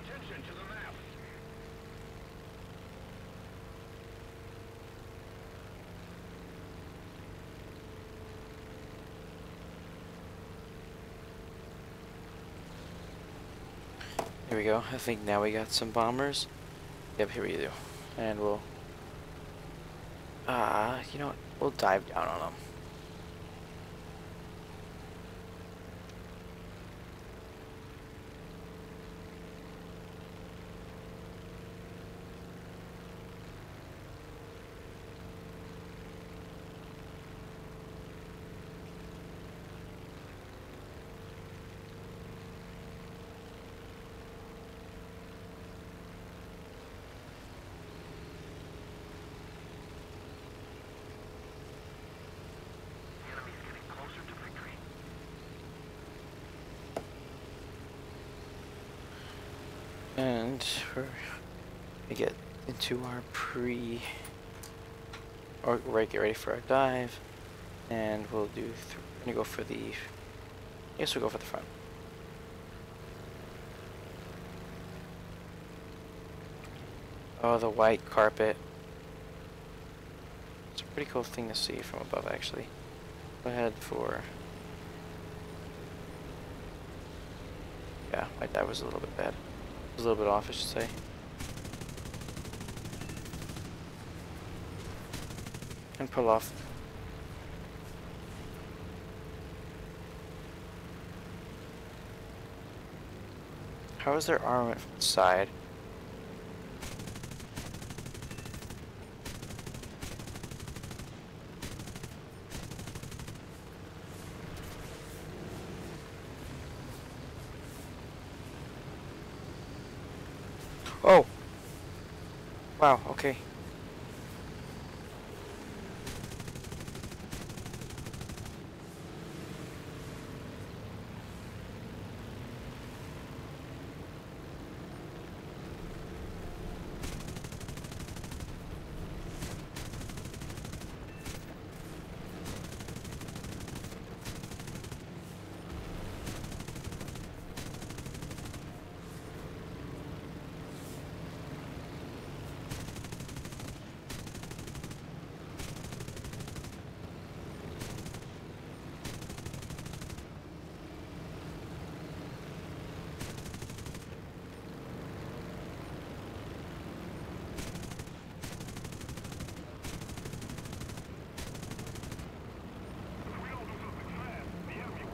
attention to the map. Here we go. I think now we got some bombers. Yep, here we do. And we'll... you know what? We'll dive down on them. And we're gonna get into our get ready for our dive, and we'll do. We're gonna go for the. I guess we'll go for the front. Oh, the white carpet. It's a pretty cool thing to see from above, actually. Go ahead for. Yeah, my dive was a little bit bad. It was a little bit off, I should say. And pull off. How is their armament from the side? Oh! Wow, okay.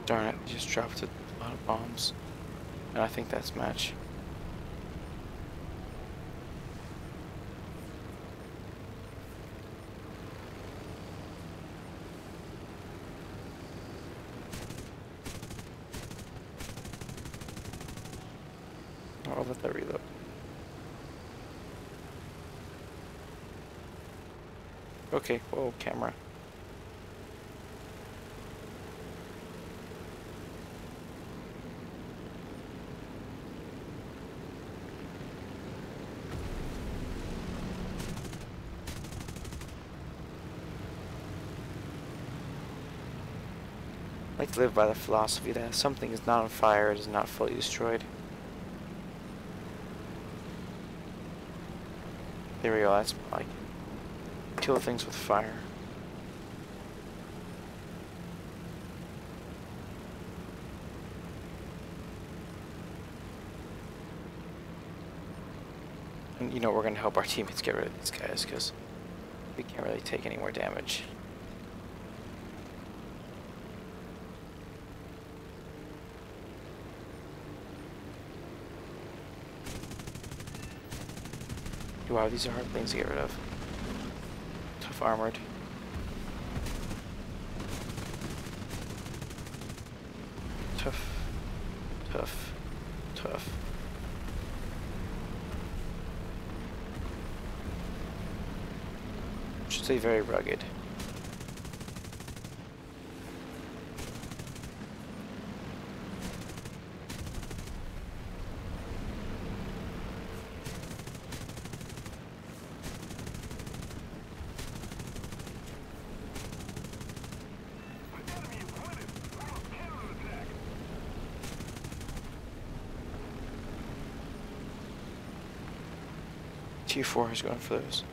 Darn it, just dropped a lot of bombs. And I think that's match. I'll let that reload. Okay, whoa, camera. I like to live by the philosophy that if something is not on fire, it is not fully destroyed. There we go, that's like kill things with fire. And you know, we're gonna help our teammates get rid of these guys because we can't really take any more damage. Wow, these are hard things to get rid of. Tough armored. Tough. Tough. Tough. I should say very rugged. Tier 4 is going for those.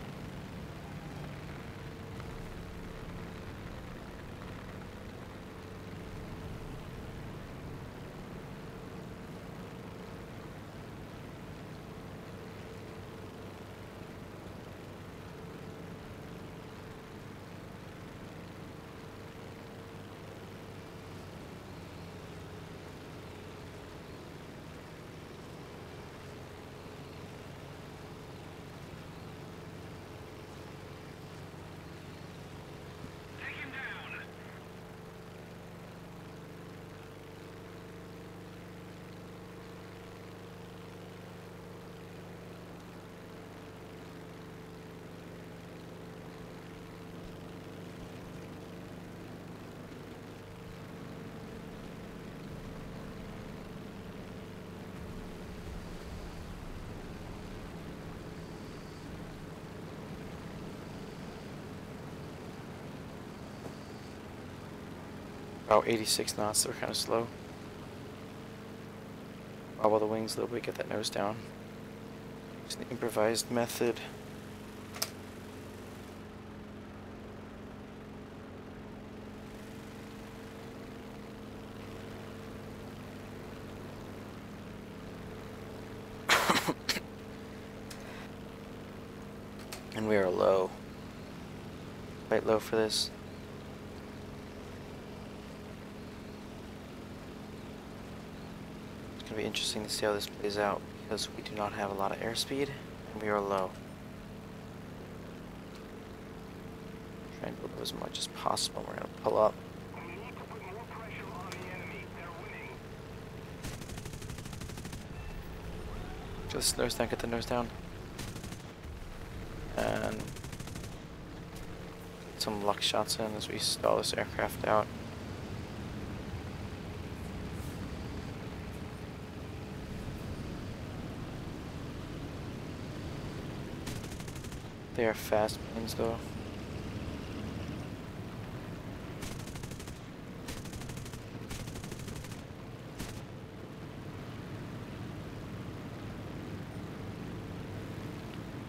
Take him down. About 86 knots, so we're kind of slow. Wobble the wings a little bit, get that nose down. It's an improvised method. And we are low. Quite low for this. It's going to be interesting to see how this plays out because we do not have a lot of airspeed and we are low. Try and build up as much as possible. We're going to pull up. We need to put more pressure on the enemy. They're winning. Just nose down, get the nose down. And get some luck shots in as we stall this aircraft out. They are fast planes though.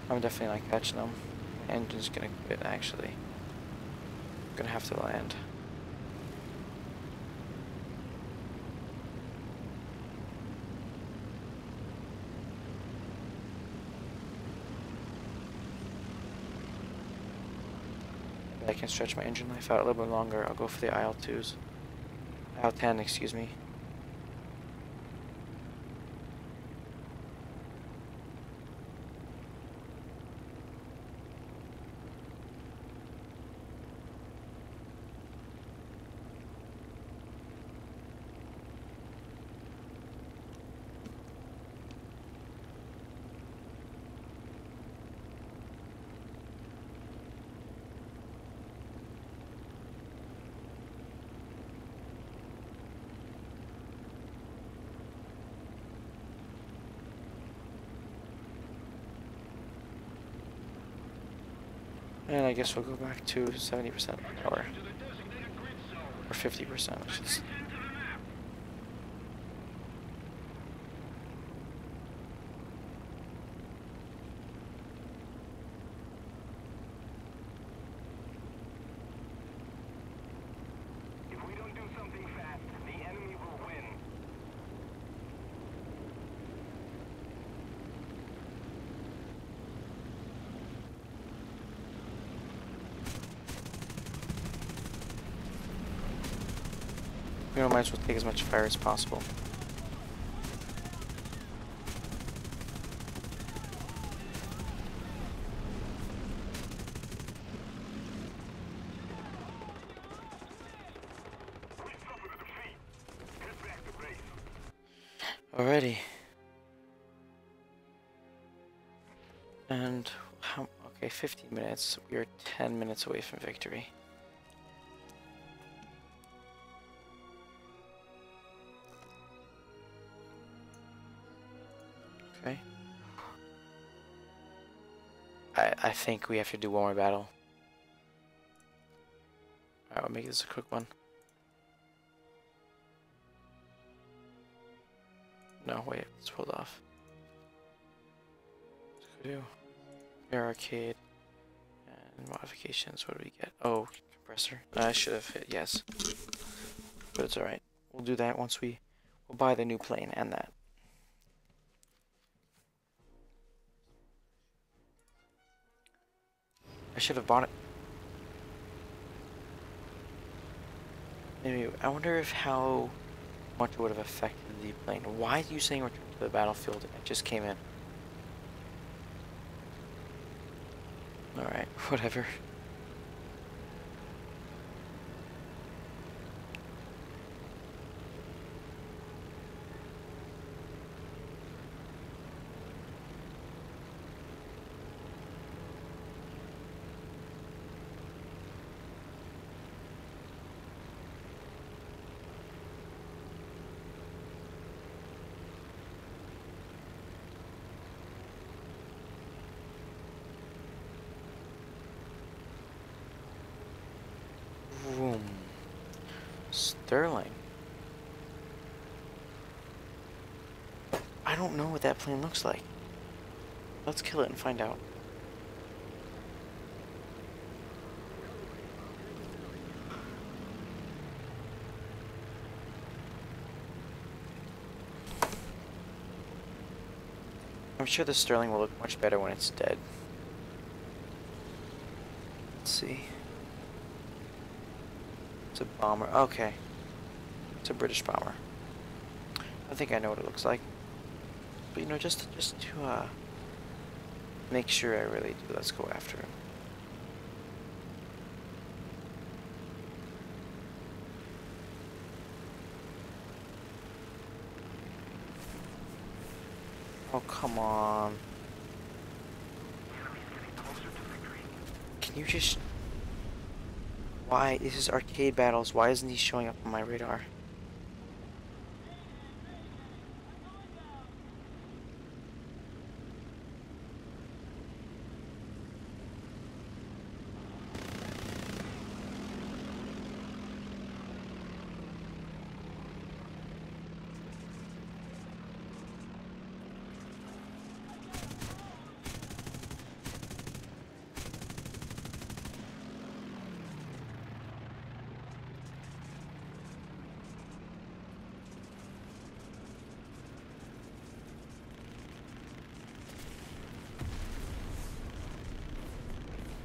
I'm definitely not catching them. My engine's gonna quit actually. I'm gonna have to land. I can stretch my engine life out a little bit longer. I'll go for the IL-2s. IL-10, excuse me. And I guess we'll go back to 70% power. Or 50%, which is... If we don't do something fast, the enemy will win. We might as well take as much fire as possible. We suffered a defeat. Head back to base. Alrighty. And how? Okay, 15 minutes. We are 10 minutes away from victory. Okay. I think we have to do one more battle. Alright, we'll make this a quick one. No, wait, let's hold off. Let's go do. Air arcade and modifications. What do we get? Oh, compressor. I should have hit yes, but it's all right. We'll do that once we'll buy the new plane and that. I should have bought it. Maybe I wonder if how much it would have affected the plane. Why are you saying return to the battlefield? I just came in. Alright, whatever. Vroom. Sterling. I don't know what that plane looks like. Let's kill it and find out. I'm sure the Sterling will look much better when it's dead. Let's see. It's a bomber. Okay. It's a British bomber. I think I know what it looks like. But you know, just to make sure I really do, let's go after him. Oh, come on. Can you just... Why? This is arcade battles. Why isn't he showing up on my radar?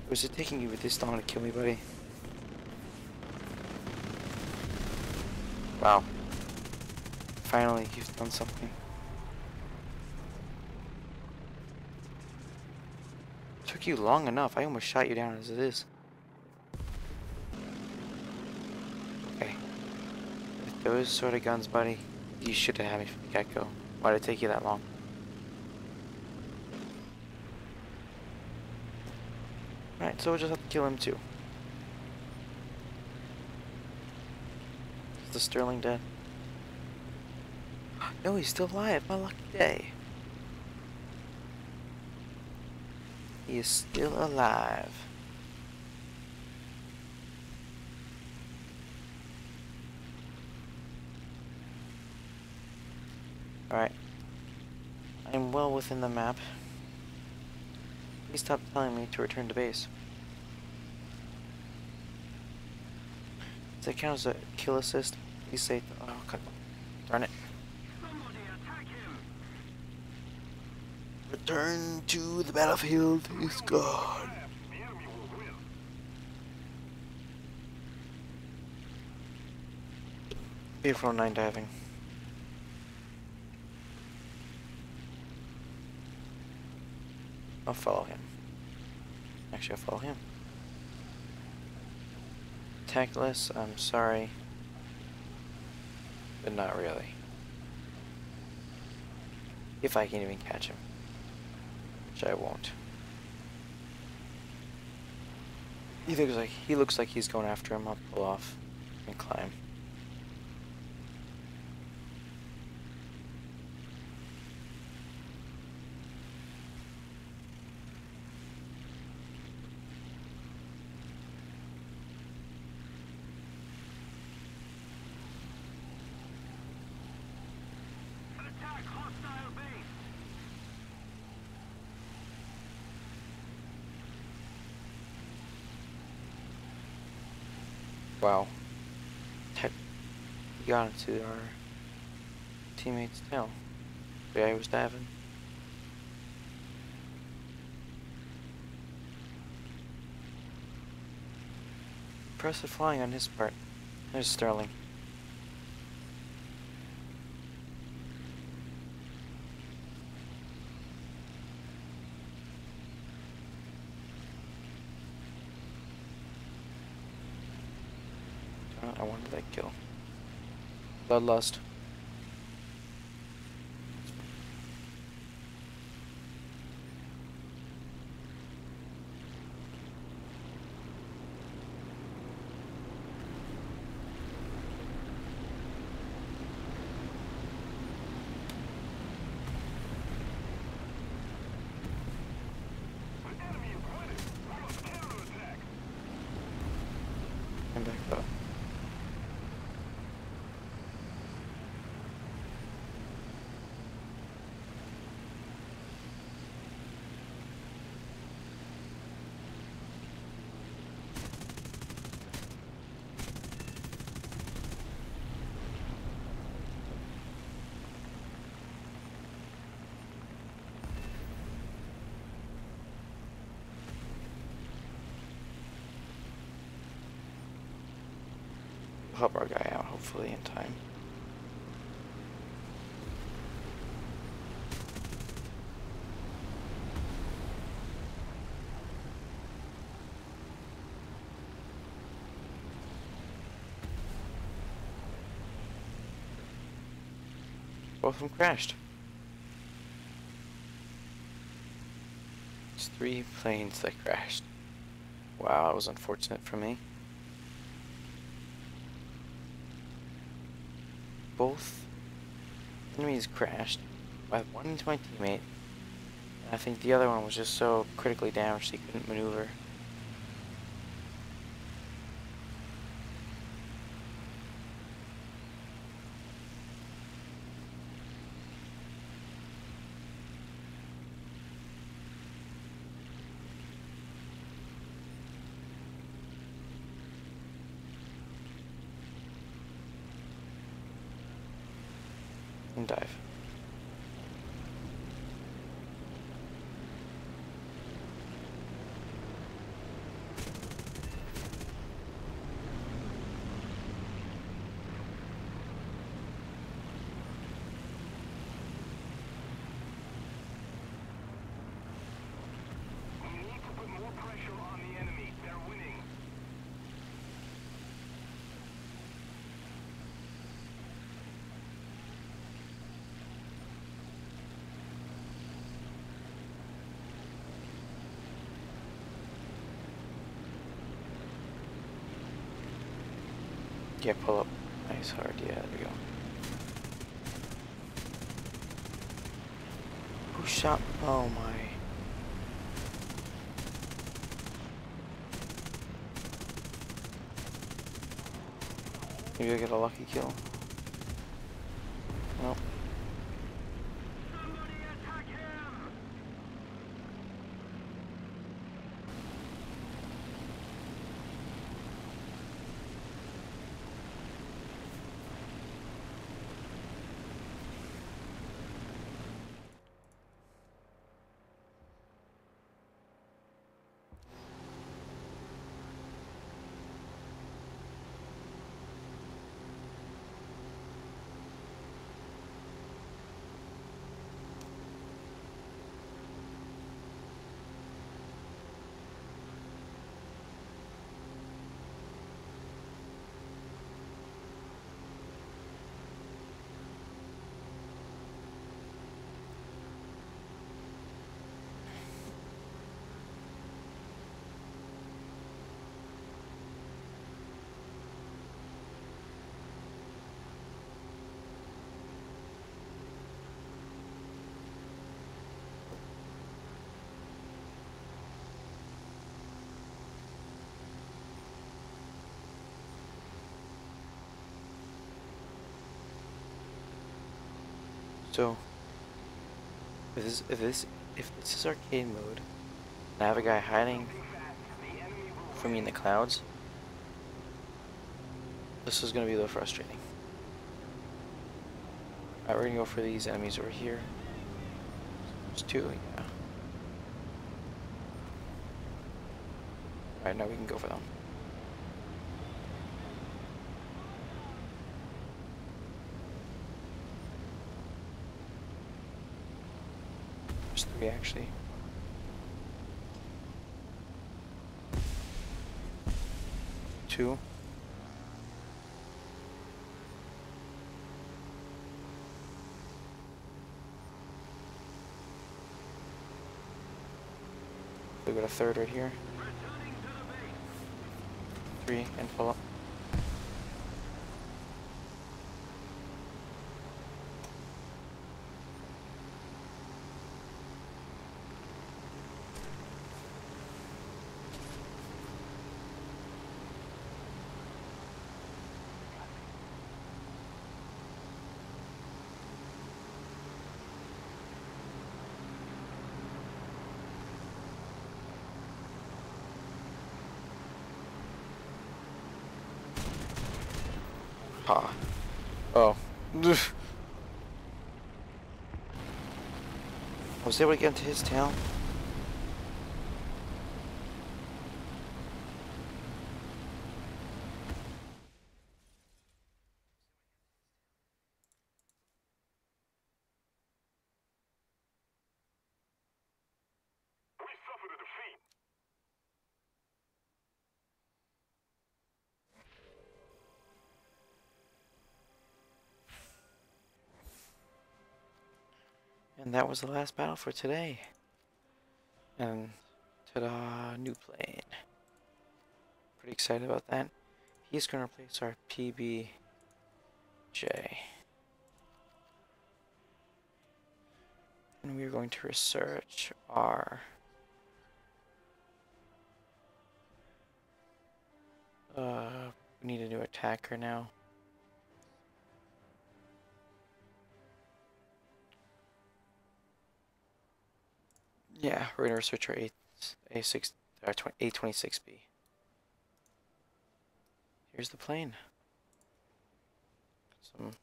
Was it taking you this long to kill me, buddy? Wow. Finally, you've done something. Took you long enough. I almost shot you down as it is. Okay. With those sort of guns, buddy, you should have had me from the get-go. Why did it take you that long? Alright, so we'll just have to kill him too. Is the Sterling dead? No, he's still alive. My lucky day. He is still alive. Alright. I'm well within the map. Please stop telling me to return to base. Does that count as a kill assist? Please say... Oh, God. Darn it. Somebody attack him! Return to the battlefield. He's gone. The enemy will win. Beautiful 9 diving. I'll follow him. Actually, I'll follow him. Tactless, I'm sorry. But not really. If I can even catch him. Which I won't. He looks like he's going after him. I'll pull off and climb. Attack hostile base! Wow. Tech got into our teammate's tail. The guy was diving. Impressive flying on his part. There's Sterling. I wanted that kill. Bloodlust. The enemy is winning. We must counterattack. And back up. We'll help our guy out, hopefully, in time. Both of them crashed. It's 3 planes that crashed. Wow, that was unfortunate for me. Both enemies crashed. I had one into my teammate, and I think the other one was just so critically damaged he couldn't maneuver. And dive. We need to put more pressure on the enemy. They're winning. Yeah, pull up. Nice hard. Yeah, there we go. Who shot? Oh my. Maybe I get a lucky kill. Nope. Somebody attack him! So, if this is arcade mode, and I have a guy hiding from me in the clouds, This is gonna be a little frustrating. Alright, we're gonna go for these enemies over here. There's two, yeah. Alright, now we can go for them. There's three actually. Two. We got a third right here. Three and pull up. Ha. Oh. I was able to get into his tail. We suffered a defeat. And that was the last battle for today. And ta-da, new plane. Pretty excited about that. He's gonna replace our PBJ. And we're going to research our we need a new attacker now. Yeah, we're gonna research our A26B. Here's the plane. Some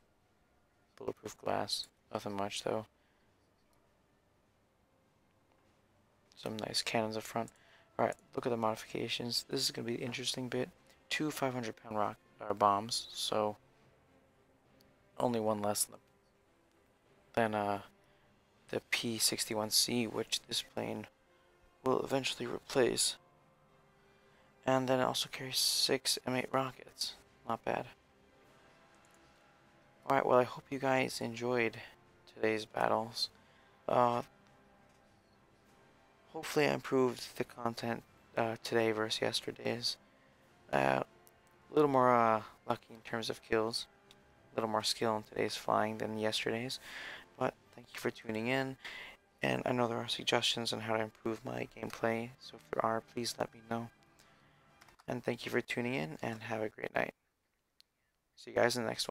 bulletproof glass. Nothing much though. Some nice cannons up front. Alright, look at the modifications. This is gonna be the interesting bit. Two 500-pound bombs, so only one less than the P-61C, which this plane will eventually replace. And then it also carries 6 M8 rockets. Not bad. Alright, well I hope you guys enjoyed today's battles. Hopefully I improved the content today versus yesterday's. A little more lucky in terms of kills. A little more skill in today's flying than yesterday's. But thank you for tuning in. And I know there are suggestions on how to improve my gameplay. So if there are, please let me know. And thank you for tuning in and have a great night. See you guys in the next one.